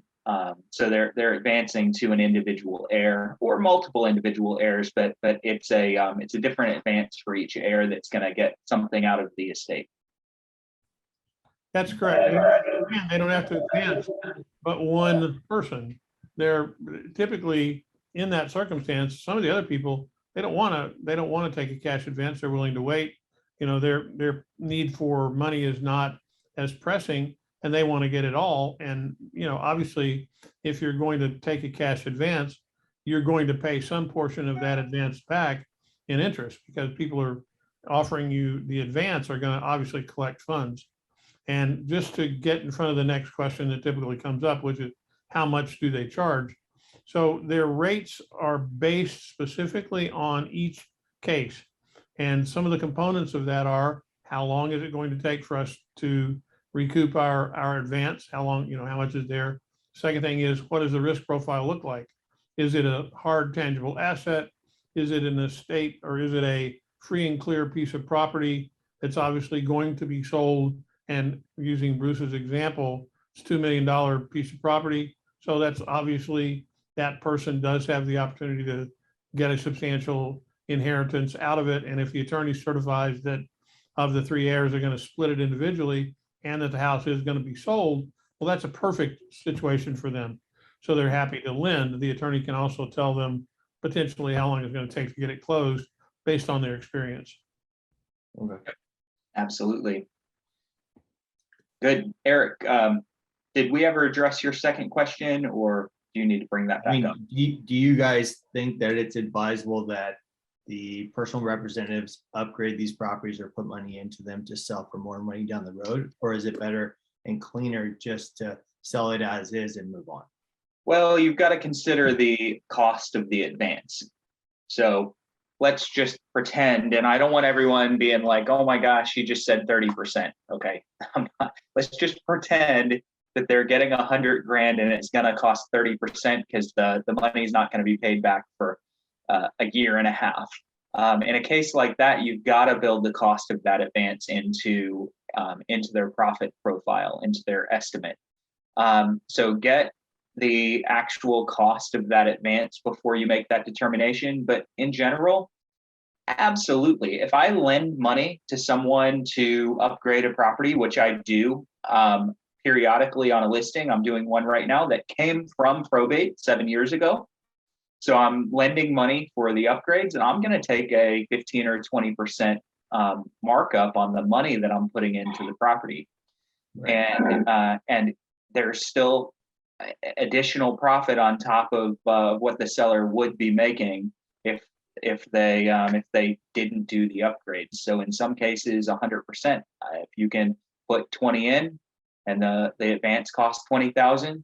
so they're advancing to an individual heir or multiple individual heirs, but it's a different advance for each heir that's going to get something out of the estate. That's correct. They don't have to advance but one person. They're typically in that circumstance. Some of the other people, they don't want to take a cash advance. They're willing to wait. Their need for money is not as pressing. and they want to get it all. And, obviously, if you're going to take a cash advance, you're going to pay some portion of that advance back in interest, because people are offering you the advance are going to obviously collect funds. And just to get in front of the next question that typically comes up, which is how much do they charge? So their rates are based specifically on each case. And some of the components of that are, how long is it going to take for us to recoup our advance? How long, how much is there? Second thing is, what does the risk profile look like? Is it a hard tangible asset? Is it an estate, or is it a free and clear piece of property that's obviously going to be sold? And using Bruce's example, it's $2 million piece of property. So that's obviously, that person does have the opportunity to get a substantial inheritance out of it. And if the attorney certifies that of the 3 heirs are going to split it individually, and that the house is going to be sold, well, that's a perfect situation for them. So they're happy to lend. The attorney can also tell them potentially how long it's going to take to get it closed based on their experience. Okay. Absolutely. Good. Eric, did we ever address your second question, or do you need to bring that I back mean, up? do you guys think that it's advisable that the personal representatives upgrade these properties or put money into them to sell for more money down the road? Or is it better and cleaner just to sell it as is and move on? Well, you've got to consider the cost of the advance. So let's just pretend, and I don't want everyone being like, oh my gosh, you just said 30%. Okay. Let's just pretend that they're getting $100,000 and it's going to cost 30% because the money is not going to be paid back for a year and a half. In a case like that, you've got to build the cost of that advance into their profit profile, into their estimate. So get the actual cost of that advance before you make that determination. But in general, absolutely. If I lend money to someone to upgrade a property, which I do periodically on a listing, I'm doing one right now that came from probate 7 years ago. So I'm lending money for the upgrades, and I'm going to take a 15 or 20% markup on the money that I'm putting into the property. Right. And there's still additional profit on top of what the seller would be making if they didn't do the upgrades. So in some cases, 100%. If you can put 20 in, and the advance costs 20,000,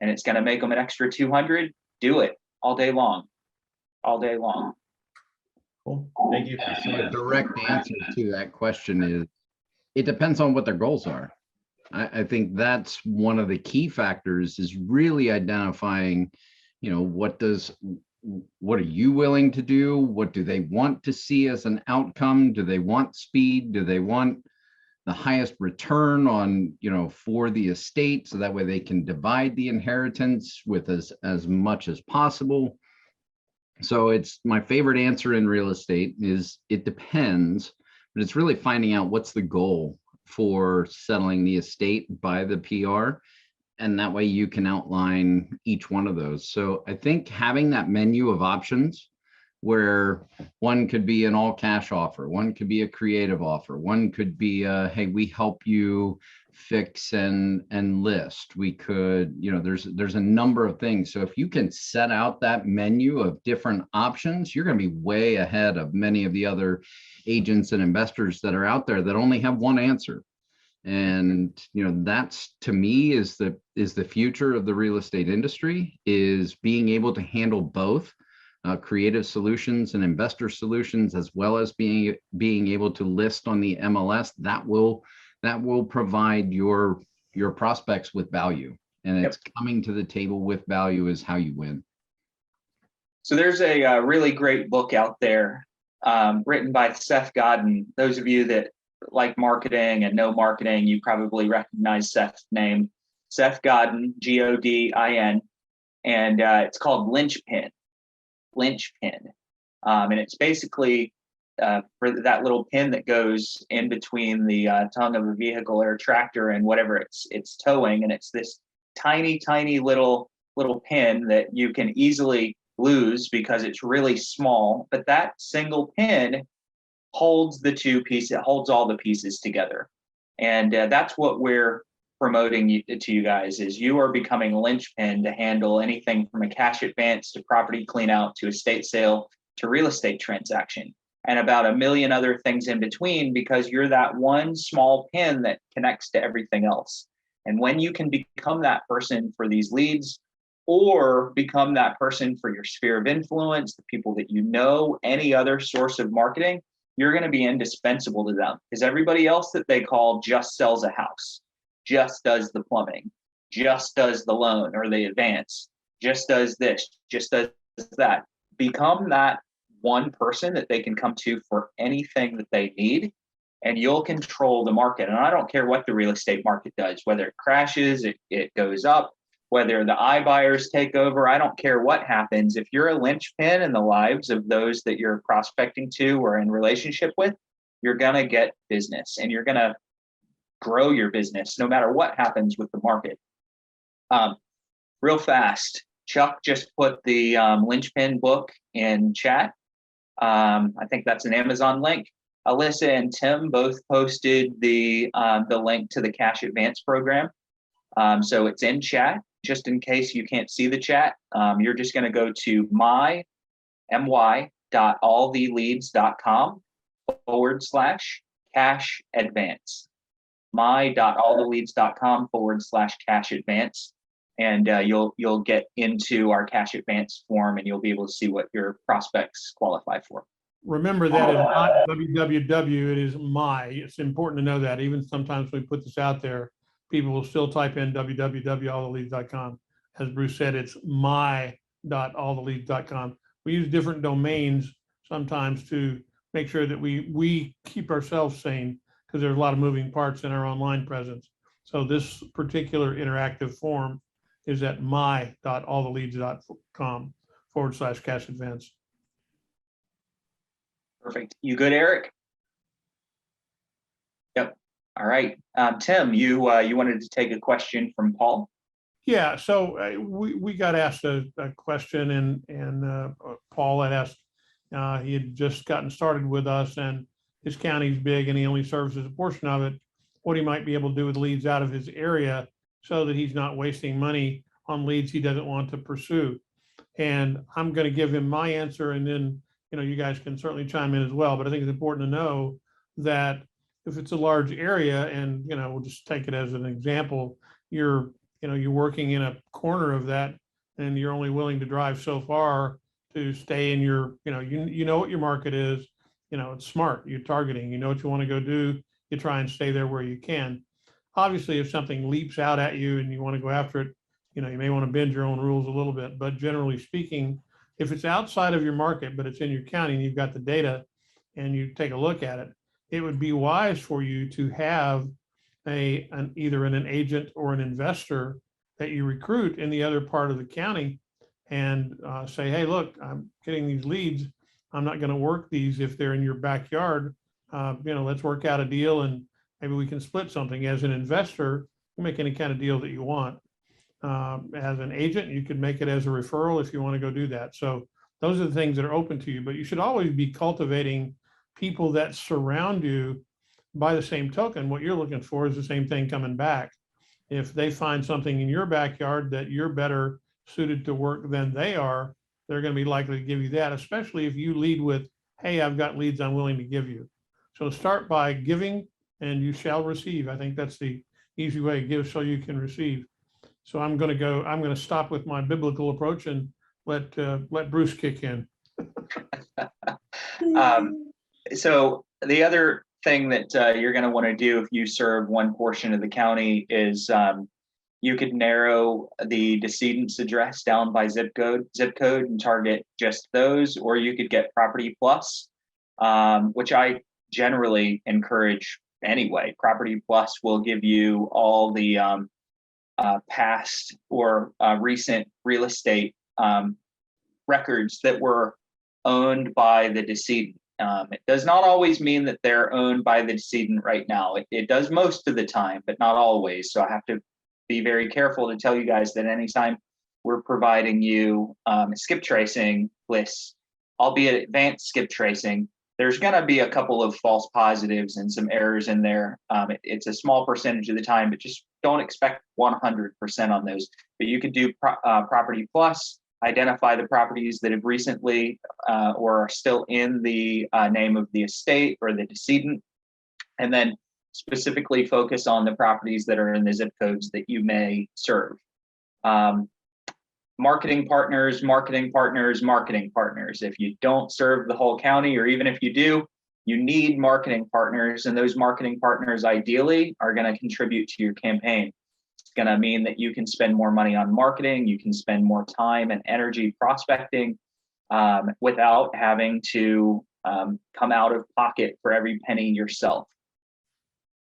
and it's going to make them an extra 200, do it all day long, all day long. Cool. Thank you. So a direct answer to that question is, it depends on what their goals are. I think that's one of the key factors, is really identifying, what are you willing to do? What do they want to see as an outcome? Do they want speed? Do they want the highest return on, for the estate, so that way they can divide the inheritance with as much as possible? So it's my favorite answer in real estate is it depends, but it's really finding out what's the goal for settling the estate by the PR. And that way you can outline each one of those. So I think having that menu of options, where one could be an all cash offer, one could be a creative offer, one could be hey, we help you fix and list. We could, there's a number of things. So if you can set out that menu of different options, you're going to be way ahead of many of the other agents and investors that are out there that only have one answer. And that's, to me, is the future of the real estate industry, is being able to handle both creative solutions and investor solutions, as well as being able to list on the MLS. That will provide your prospects with value, and it's coming to the table with value is how you win. So there's a really great book out there written by Seth Godin. Those of you that like marketing and know marketing, you probably recognize Seth's name. Seth Godin, Godin, and it's called Linchpin. And it's basically for that little pin that goes in between the tongue of a vehicle or a tractor and whatever it's towing, and it's this tiny little pin that you can easily lose because it's really small. But that single pin holds the two pieces, holds all the pieces together, and that's what we're promoting to you guys is you are becoming a linchpin to handle anything from a cash advance to property clean out to estate sale to real estate transaction and about a million other things in between, because you're that one small pin that connects to everything else. And when you can become that person for these leads, or become that person for your sphere of influence, the people that you know, any other source of marketing, you're going to be indispensable to them, because everybody else that they call just sells a house, just does the plumbing, just does the loan or the advance, just does this, just does that. Become that one person that they can come to for anything that they need, and you'll control the market. And I don't care what the real estate market does, whether it crashes, it goes up, whether the iBuyers take over, I don't care what happens. If you're a linchpin in the lives of those that you're prospecting to or in relationship with, you're gonna get business and you're gonna grow your business no matter what happens with the market. Real fast, Chuck just put the linchpin book in chat. I think that's an Amazon link. Alyssa and Tim both posted the link to the cash advance program. So it's in chat. Just in case you can't see the chat, you're just going to go to my.alltheleads.com/cash advance. my.alltheleads.com/cash advance. And you'll get into our cash advance form and you'll be able to see what your prospects qualify for. Remember that it's not www, it is my. It's important to know that. Even sometimes we put this out there, people will still type in www.alltheleads.com. As Bruce said, it's my.alltheleads.com. We use different domains sometimes to make sure that we keep ourselves sane, because there's a lot of moving parts in our online presence. So this particular interactive form is at my.alltheleads.com/cash advance. Perfect. You good, Eric? Yep. All right. Tim, you wanted to take a question from Paul? Yeah, so we got asked a question, and Paul had asked, he had just gotten started with us, and his county's big, and he only services a portion of it, what he might be able to do with leads out of his area so that he's not wasting money on leads he doesn't want to pursue. And I'm going to give him my answer, and then you guys can certainly chime in as well. But I think it's important to know that if it's a large area, and we'll just take it as an example, you're working in a corner of that, and you're only willing to drive so far to stay in your, you know what your market is, it's smart, you're targeting, what you want to go do, you try and stay there where you can. Obviously, if something leaps out at you and you want to go after it, you may want to bend your own rules a little bit, but generally speaking, if it's outside of your market, but it's in your county and you've got the data and you take a look at it, it would be wise for you to have either an agent or an investor that you recruit in the other part of the county and say, hey, look, I'm getting these leads. I'm not going to work these if they're in your backyard. Let's work out a deal and maybe we can split something. As an investor, you make any kind of deal that you want. As an agent, you could make it as a referral if you want to go do that. So those are the things that are open to you, but you should always be cultivating people that surround you. By the same token, what you're looking for is the same thing coming back. If they find something in your backyard that you're better suited to work than they are, they're going to be likely to give you that, especially if you lead with, hey, I've got leads I'm willing to give you. So start by giving and you shall receive. I think that's the easy way to give so you can receive. So I'm going to stop with my biblical approach and let Bruce kick in. So the other thing that you're going to want to do if you serve one portion of the county is you could narrow the decedent's address down by zip code and target just those, or you could get Property Plus, which I generally encourage anyway. Property Plus will give you all the past or recent real estate records that were owned by the decedent. It does not always mean that they're owned by the decedent right now. It does most of the time, but not always. So I have to be very careful to tell you guys that anytime we're providing you skip tracing lists, albeit advanced skip tracing, there's going to be a couple of false positives and some errors in there. It's a small percentage of the time, but just don't expect 100% on those. But you could do Property Plus, identify the properties that have recently or are still in the name of the estate or the decedent, and then specifically focus on the properties that are in the zip codes that you may serve. Marketing partners, marketing partners, marketing partners. If you don't serve the whole county, or even if you do, you need marketing partners, and those marketing partners ideally are going to contribute to your campaign. It's going to mean that you can spend more money on marketing, you can spend more time and energy prospecting without having to come out of pocket for every penny yourself.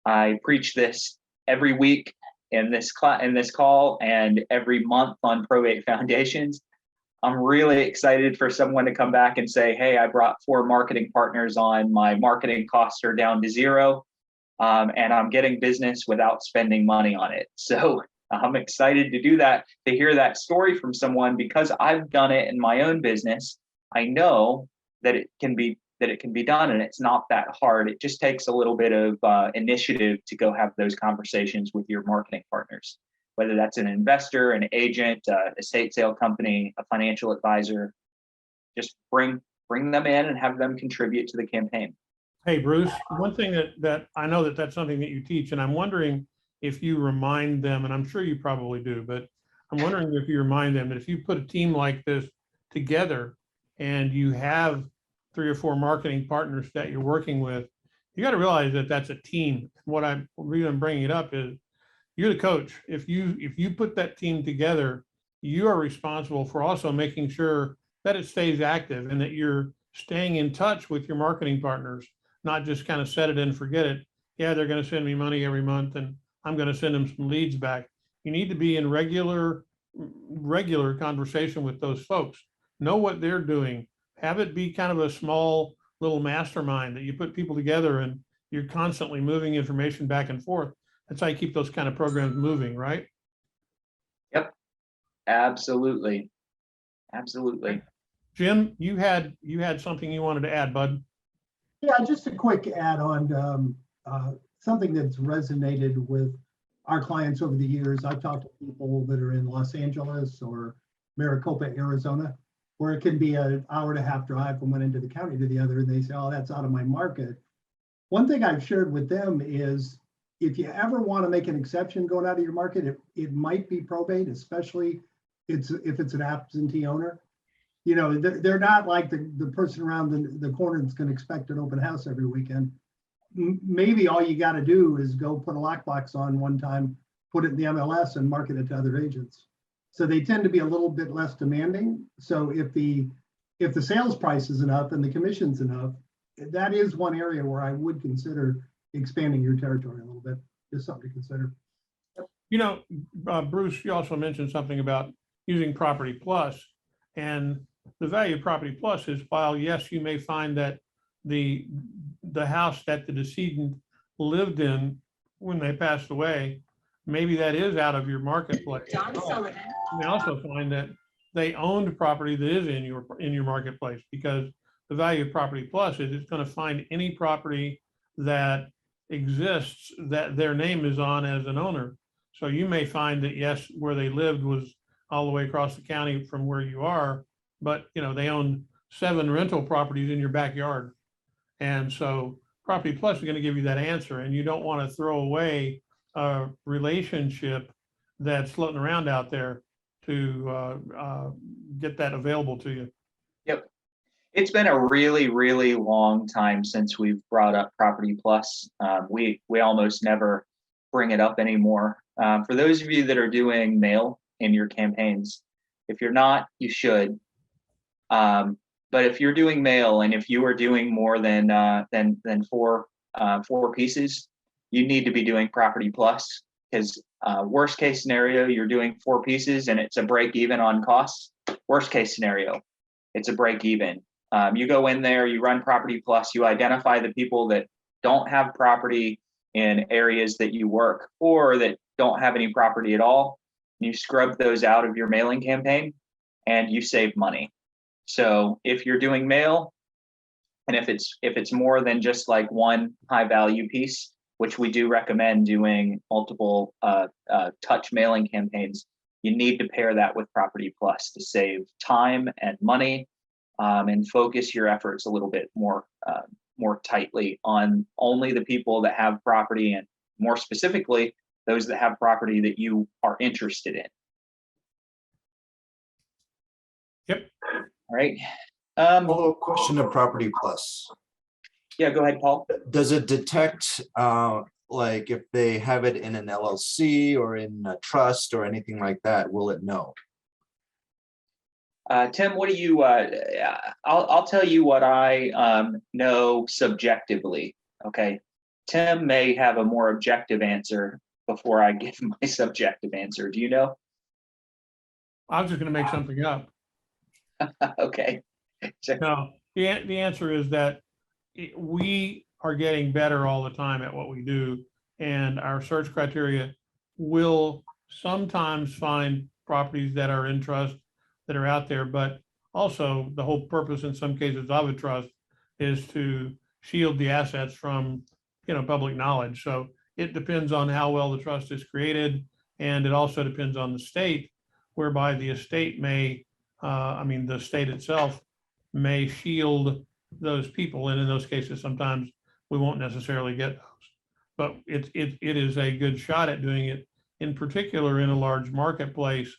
I preach this every week in this call and every month on Probate Foundations. I'm really excited for someone to come back and say, hey, I brought 4 marketing partners on, my marketing costs are down to 0, and I'm getting business without spending money on it. So I'm excited to do that, to hear that story from someone, because I've done it in my own business. I know that it can be done, and it's not that hard. It just takes a little bit of initiative to go have those conversations with your marketing partners, whether that's an investor, an agent, estate sale company, a financial advisor. Just bring them in and have them contribute to the campaign. Hey, Bruce, one thing that I know that's something that you teach, and I'm wondering if you remind them, and I'm sure you probably do, but I'm wondering if you remind them that if you put a team like this together and you have 3 or 4 marketing partners that you're working with, you got to realize that that's a team. What I'm bringing it up is you're the coach. If you put that team together, you are responsible for also making sure that it stays active and that you're staying in touch with your marketing partners, not just kind of set it and forget it. Yeah, they're going to send me money every month and I'm going to send them some leads back. You need to be in regular conversation with those folks. Know what they're doing. Have it be kind of a small little mastermind that you put people together and you're constantly moving information back and forth. That's how you keep those kind of programs moving, right? Yep, absolutely. Absolutely. Jim, you had something you wanted to add, bud. Yeah, just a quick add on something that's resonated with our clients over the years. I've talked to people that are in Los Angeles or Maricopa, Arizona, where it can be an hour and a half drive from one end of the county to the other, and they say, oh, that's out of my market. One thing I've shared with them is if you ever want to make an exception going out of your market, it might be probate, especially if it's an absentee owner. You know, they're not like the person around the corner that's going to expect an open house every weekend. Maybe all you got to do is go put a lockbox on one time, put it in the MLS and market it to other agents. So they tend to be a little bit less demanding. So if the sales price is enough and the commission's enough, that is one area where I would consider expanding your territory a little bit. Just something to consider. You know, Bruce, you also mentioned something about using Property Plus, and the value of Property Plus is, while yes, you may find that the house that the decedent lived in when they passed away, maybe that is out of your marketplace. John Sullivan. You may also find that they owned property that is in your marketplace, because the value of Property Plus is it's going to find any property that exists that their name is on as an owner. So you may find that, yes, where they lived was all the way across the county from where you are, but you know, they own 7 rental properties in your backyard. And so Property Plus is going to give you that answer, and you don't want to throw away a relationship that's floating around out there to get that available to you. Yep. It's been a really, really long time since we've brought up Property Plus. We almost never bring it up anymore. For those of you that are doing mail in your campaigns, if you're not, you should. But if you're doing mail, and if you are doing more than 4 pieces, you need to be doing Property Plus, because worst case scenario, you're doing 4 pieces and it's a break even on costs. Worst case scenario, it's a break even. You go in there, you run Property Plus, you identify the people that don't have property in areas that you work, or that don't have any property at all. You scrub those out of your mailing campaign and you save money. So if you're doing mail, And if it's more than just like one high value piece, which we do recommend doing multiple touch mailing campaigns, you need to pair that with Property Plus to save time and money, and focus your efforts a little bit more tightly on only the people that have property, and more specifically, those that have property that you are interested in. Yep. All right. Follow-up question to Property Plus. Yeah, go ahead, Paul. Does it detect like if they have it in an LLC or in a trust or anything like that? Will it know? Tim, what do you? I'll tell you what I know subjectively. Okay, Tim may have a more objective answer before I give my subjective answer. Do you know? I was just going to make something up. Okay. No, the answer is that we are getting better all the time at what we do, and our search criteria will sometimes find properties that are in trust that are out there, but also the whole purpose in some cases of a trust is to shield the assets from, public knowledge. So it depends on how well the trust is created, and it also depends on the state, whereby the estate may, the state itself may shield those people, and in those cases, sometimes we won't necessarily get those. But it is a good shot at doing it. In particular, in a large marketplace,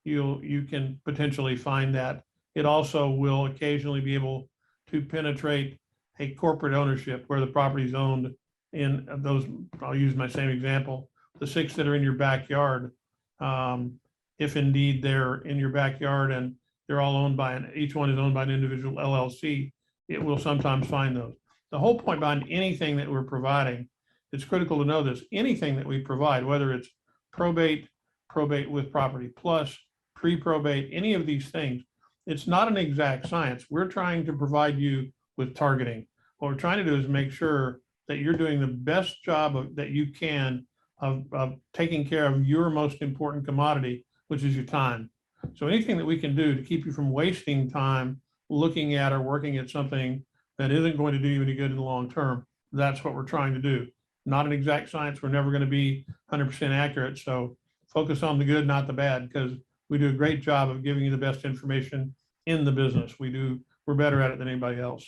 you can potentially find that. It also will occasionally be able to penetrate a corporate ownership where the property is owned in those. I'll use my same example: the 6 that are in your backyard. If indeed they're in your backyard and they're all owned by each one is owned by an individual LLC, it will sometimes find those. The whole point behind anything that we're providing, it's critical to know this, anything that we provide, whether it's probate with Property Plus, pre-probate, any of these things, it's not an exact science. We're trying to provide you with targeting. What we're trying to do is make sure that you're doing the best job that you can of taking care of your most important commodity, which is your time. So anything that we can do to keep you from wasting time looking at or working at something that isn't going to do you any good in the long term, that's what we're trying to do. Not an exact science. We're never going to be 100% accurate. So focus on the good, not the bad, because we do a great job of giving you the best information in the business. We're better at it than anybody else.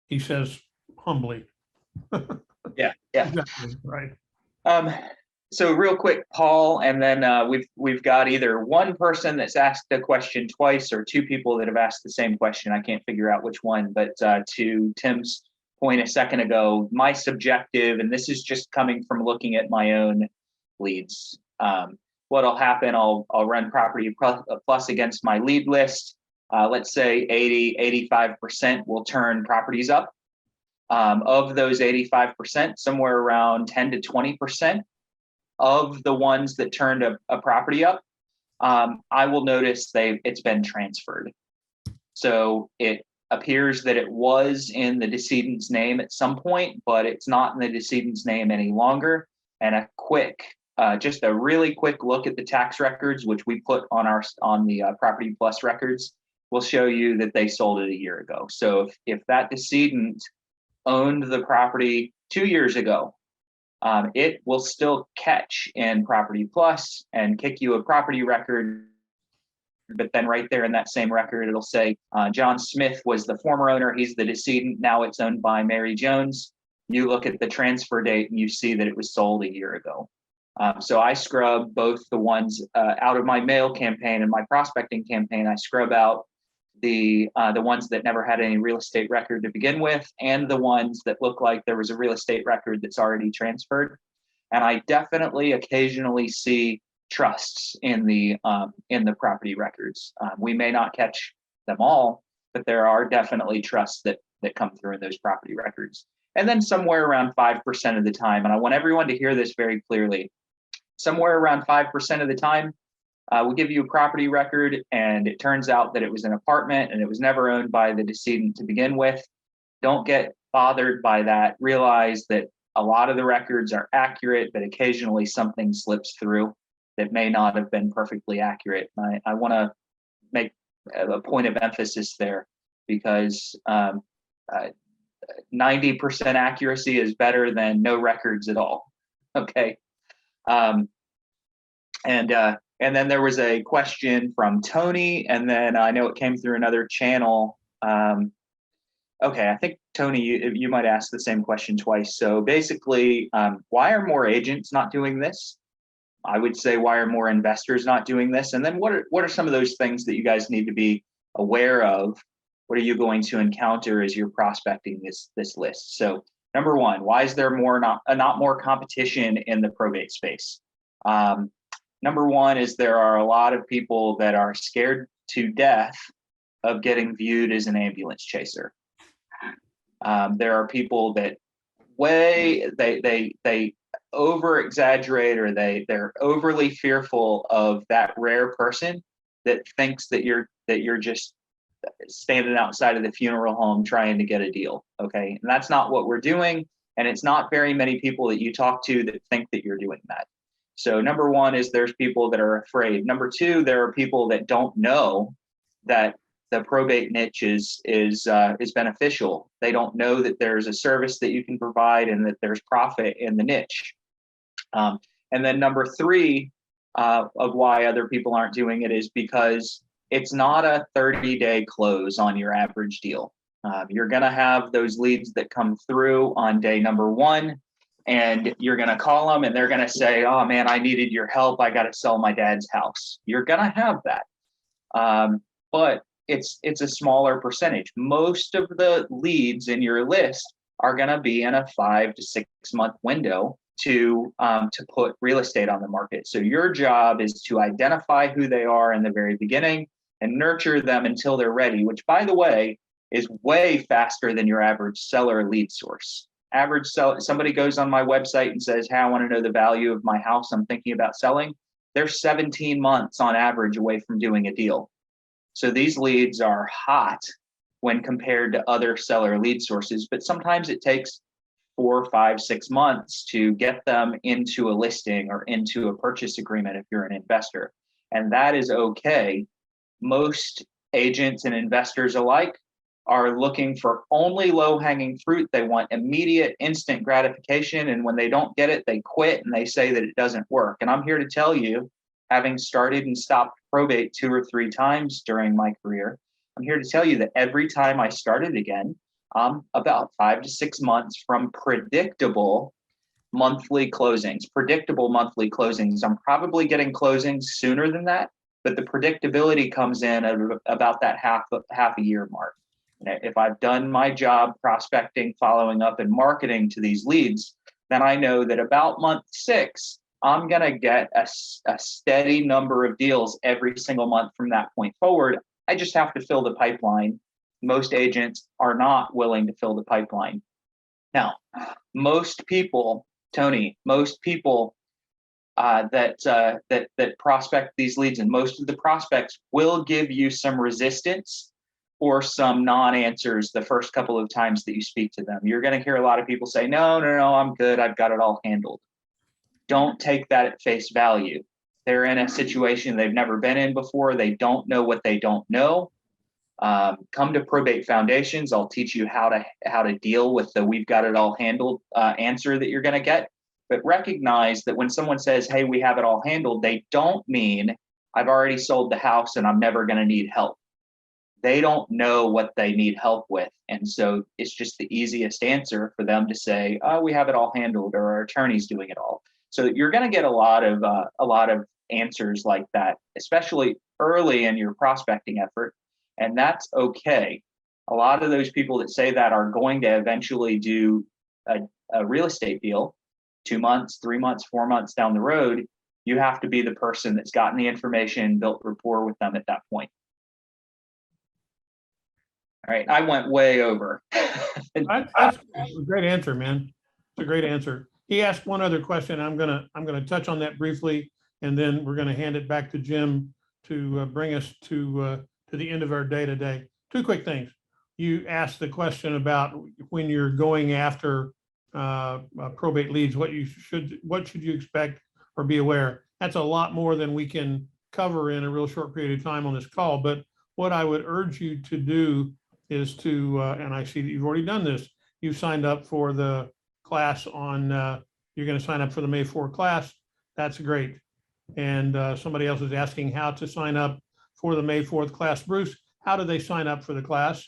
He says humbly. Yeah. Exactly, right. So real quick, Paul, and then we've got either one person that's asked a question twice or 2 people that have asked the same question. I can't figure out which one, but to Tim's point a second ago, my subjective, and this is just coming from looking at my own leads. What'll happen, I'll run Property Plus against my lead list. Let's say 85% will turn properties up. Of those 85%, somewhere around 10 to 20% of the ones that turned a property up, I will notice it's been transferred. So it appears that it was in the decedent's name at some point, but it's not in the decedent's name any longer. And just a really quick look at the tax records, which we put on the Property Plus records, will show you that they sold it a year ago. So if that decedent owned the property 2 years ago, it will still catch in Property Plus and kick you a property record. But then right there in that same record, it'll say, John Smith was the former owner. He's the decedent. Now it's owned by Mary Jones. You look at the transfer date and you see that it was sold a year ago. So I scrub both the ones out of my mail campaign and my prospecting campaign. I scrub out the ones that never had any real estate record to begin with, and the ones that look like there was a real estate record that's already transferred. And I definitely occasionally see trusts in the property records. We may not catch them all, but there are definitely trusts that come through in those property records. And then somewhere around 5% of the time, and I want everyone to hear this very clearly, somewhere around 5% of the time, we'll give you a property record and it turns out that it was an apartment and it was never owned by the decedent to begin with. Don't get bothered by that. Realize that a lot of the records are accurate, but occasionally something slips through that may not have been perfectly accurate. I want to make a point of emphasis there because 90% accuracy is better than no records at all. Okay. And then there was a question from Tony, and then I know it came through another channel. Okay, I think Tony, you might ask the same question twice. So basically, why are more agents not doing this? I would say, why are more investors not doing this? And then what are some of those things that you guys need to be aware of? What are you going to encounter as you're prospecting this list? So number one, why is there not more competition in the probate space? Number one is there are a lot of people that are scared to death of getting viewed as an ambulance chaser. There are people that they over exaggerate, or they're overly fearful of that rare person that thinks that you're just standing outside of the funeral home trying to get a deal. Okay. And that's not what we're doing. And it's not very many people that you talk to that think that you're doing that. So number one is there's people that are afraid. Number two, there are people that don't know that the probate niche is beneficial. They don't know that there's a service that you can provide and that there's profit in the niche. And then number three of why other people aren't doing it is because it's not a 30-day close on your average deal. You're going to have those leads that come through on day number one, and you're going to call them and they're going to say, oh man, I needed your help. I got to sell my dad's house. You're going to have that. But it's a smaller percentage. Most of the leads in your list are going to be in a 5 to 6 month window to put real estate on the market. So your job is to identify who they are in the very beginning and nurture them until they're ready, which, by the way, is way faster than your average seller lead source. Average seller, somebody goes on my website and says, hey, I want to know the value of my house I'm thinking about selling. They're 17 months on average away from doing a deal. So these leads are hot when compared to other seller lead sources, but sometimes it takes 4, 5, 6 months to get them into a listing or into a purchase agreement if you're an investor. And that is okay. Most agents and investors alike are looking for only low-hanging fruit. They want immediate, instant gratification. And when they don't get it, they quit and they say that it doesn't work. And I'm here to tell you, having started and stopped probate 2 or 3 times during my career, I'm here to tell you that every time I started again, about 5 to 6 months from predictable monthly closings. Predictable monthly closings. I'm probably getting closings sooner than that, but the predictability comes in at about that half a year mark. If I've done my job prospecting, following up, and marketing to these leads, then I know that about month 6, I'm going to get a steady number of deals every single month from that point forward. I just have to fill the pipeline. Most agents are not willing to fill the pipeline. Now, most people, Tony, that prospect these leads, and most of the prospects will give you some resistance or some non-answers the first couple of times that you speak to them. You're going to hear a lot of people say, no, I'm good. I've got it all handled. Don't take that at face value. They're in a situation they've never been in before. They don't know what they don't know. Come to Probate Foundations. I'll teach you how to deal with the "we've got it all handled" answer that you're going to get. But recognize that when someone says, hey, we have it all handled, they don't mean I've already sold the house and I'm never going to need help. They don't know what they need help with. And so it's just the easiest answer for them to say, oh, we have it all handled, or our attorney's doing it all. So you're going to get a lot of answers like that, especially early in your prospecting effort. And that's okay. A lot of those people that say that are going to eventually do a real estate deal 2 months, 3 months, 4 months down the road. You have to be the person that's gotten the information, built rapport with them at that point. All right, I went way over. That's a great answer, man. It's a great answer. He asked one other question. I'm gonna touch on that briefly, and then we're gonna hand it back to Jim to bring us to the end of our day today. 2 quick things. You asked the question about when you're going after probate leads, what should you expect or be aware? That's a lot more than we can cover in a real short period of time on this call. But what I would urge you to do is to, and I see that you've already done this. You've signed up for the class on, you're going to sign up for the May 4 class. That's great. And somebody else is asking how to sign up for the May 4th class. Bruce, how do they sign up for the class?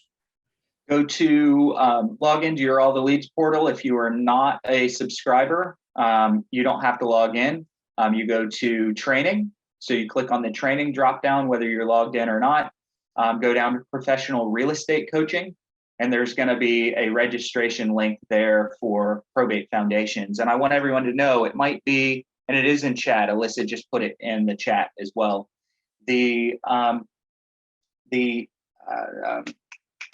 Go to log into your All the Leads portal. If you are not a subscriber, you don't have to log in. You go to training. So you click on the training drop down, whether you're logged in or not. Go down to professional real estate coaching, and there's going to be a registration link there for probate foundations. And I want everyone to know it might be, and it is in chat. Alyssa just put it in the chat as well.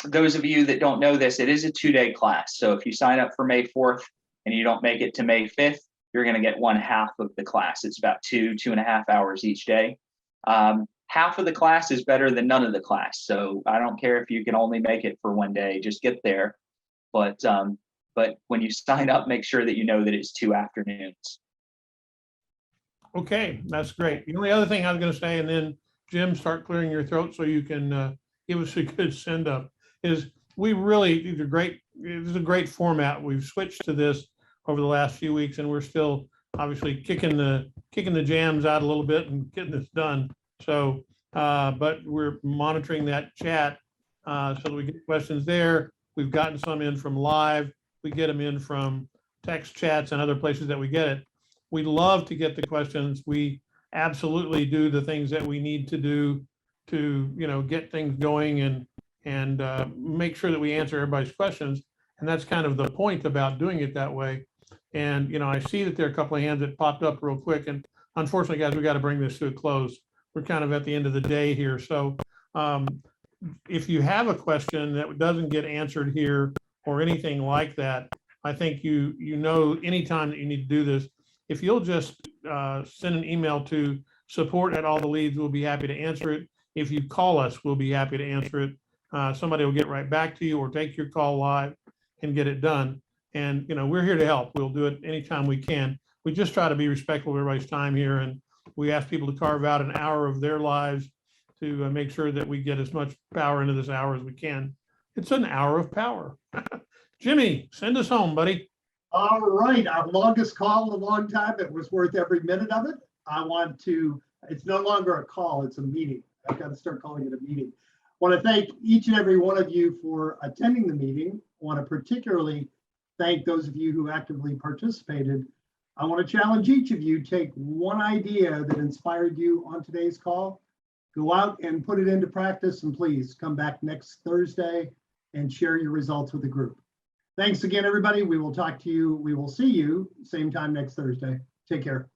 Those of you that don't know this, it is a 2-day class. So if you sign up for May 4th and you don't make it to May 5th, you're going to get 1/2 of the class. It's about 2.5 hours each day. Half of the class is better than none of the class. So I don't care if you can only make it for 1 day, just get there. But when you sign up, make sure that you know that it's 2 afternoons. Okay, that's great. The only other thing I was going to say, and then Jim, start clearing your throat so you can give us a good send up, is these are great. This is a great format. We've switched to this over the last few weeks, and we're still obviously kicking the jams out a little bit and getting this done. So, but we're monitoring that chat so that we get questions there. We've gotten some in from live. We get them in from text chats and other places that we get it. We love to get the questions. We absolutely do the things that we need to do to, get things going and make sure that we answer everybody's questions. And that's kind of the point about doing it that way. And, I see that there are a couple of hands that popped up real quick. And unfortunately, guys, we got to bring this to a close. We're kind of at the end of the day here. So if you have a question that doesn't get answered here or anything like that, I think anytime that you need to do this, if you'll just send an email to support@alltheleads, we'll be happy to answer it. If you call us, we'll be happy to answer it. Somebody will get right back to you or take your call live and get it done. And, we're here to help. We'll do it anytime we can. We just try to be respectful of everybody's time here. And we ask people to carve out an hour of their lives to make sure that we get as much power into this hour as we can. It's an hour of power. Jimmy, send us home, buddy. All right, our longest call in a long time. It was worth every minute of it. It's no longer a call, it's a meeting. I've got to start calling it a meeting. I want to thank each and every one of you for attending the meeting. I want to particularly thank those of you who actively participated. I want to challenge each of you, take one idea that inspired you on today's call, go out and put it into practice, and please come back next Thursday and share your results with the group. Thanks again, everybody. We will see you same time next Thursday. Take care.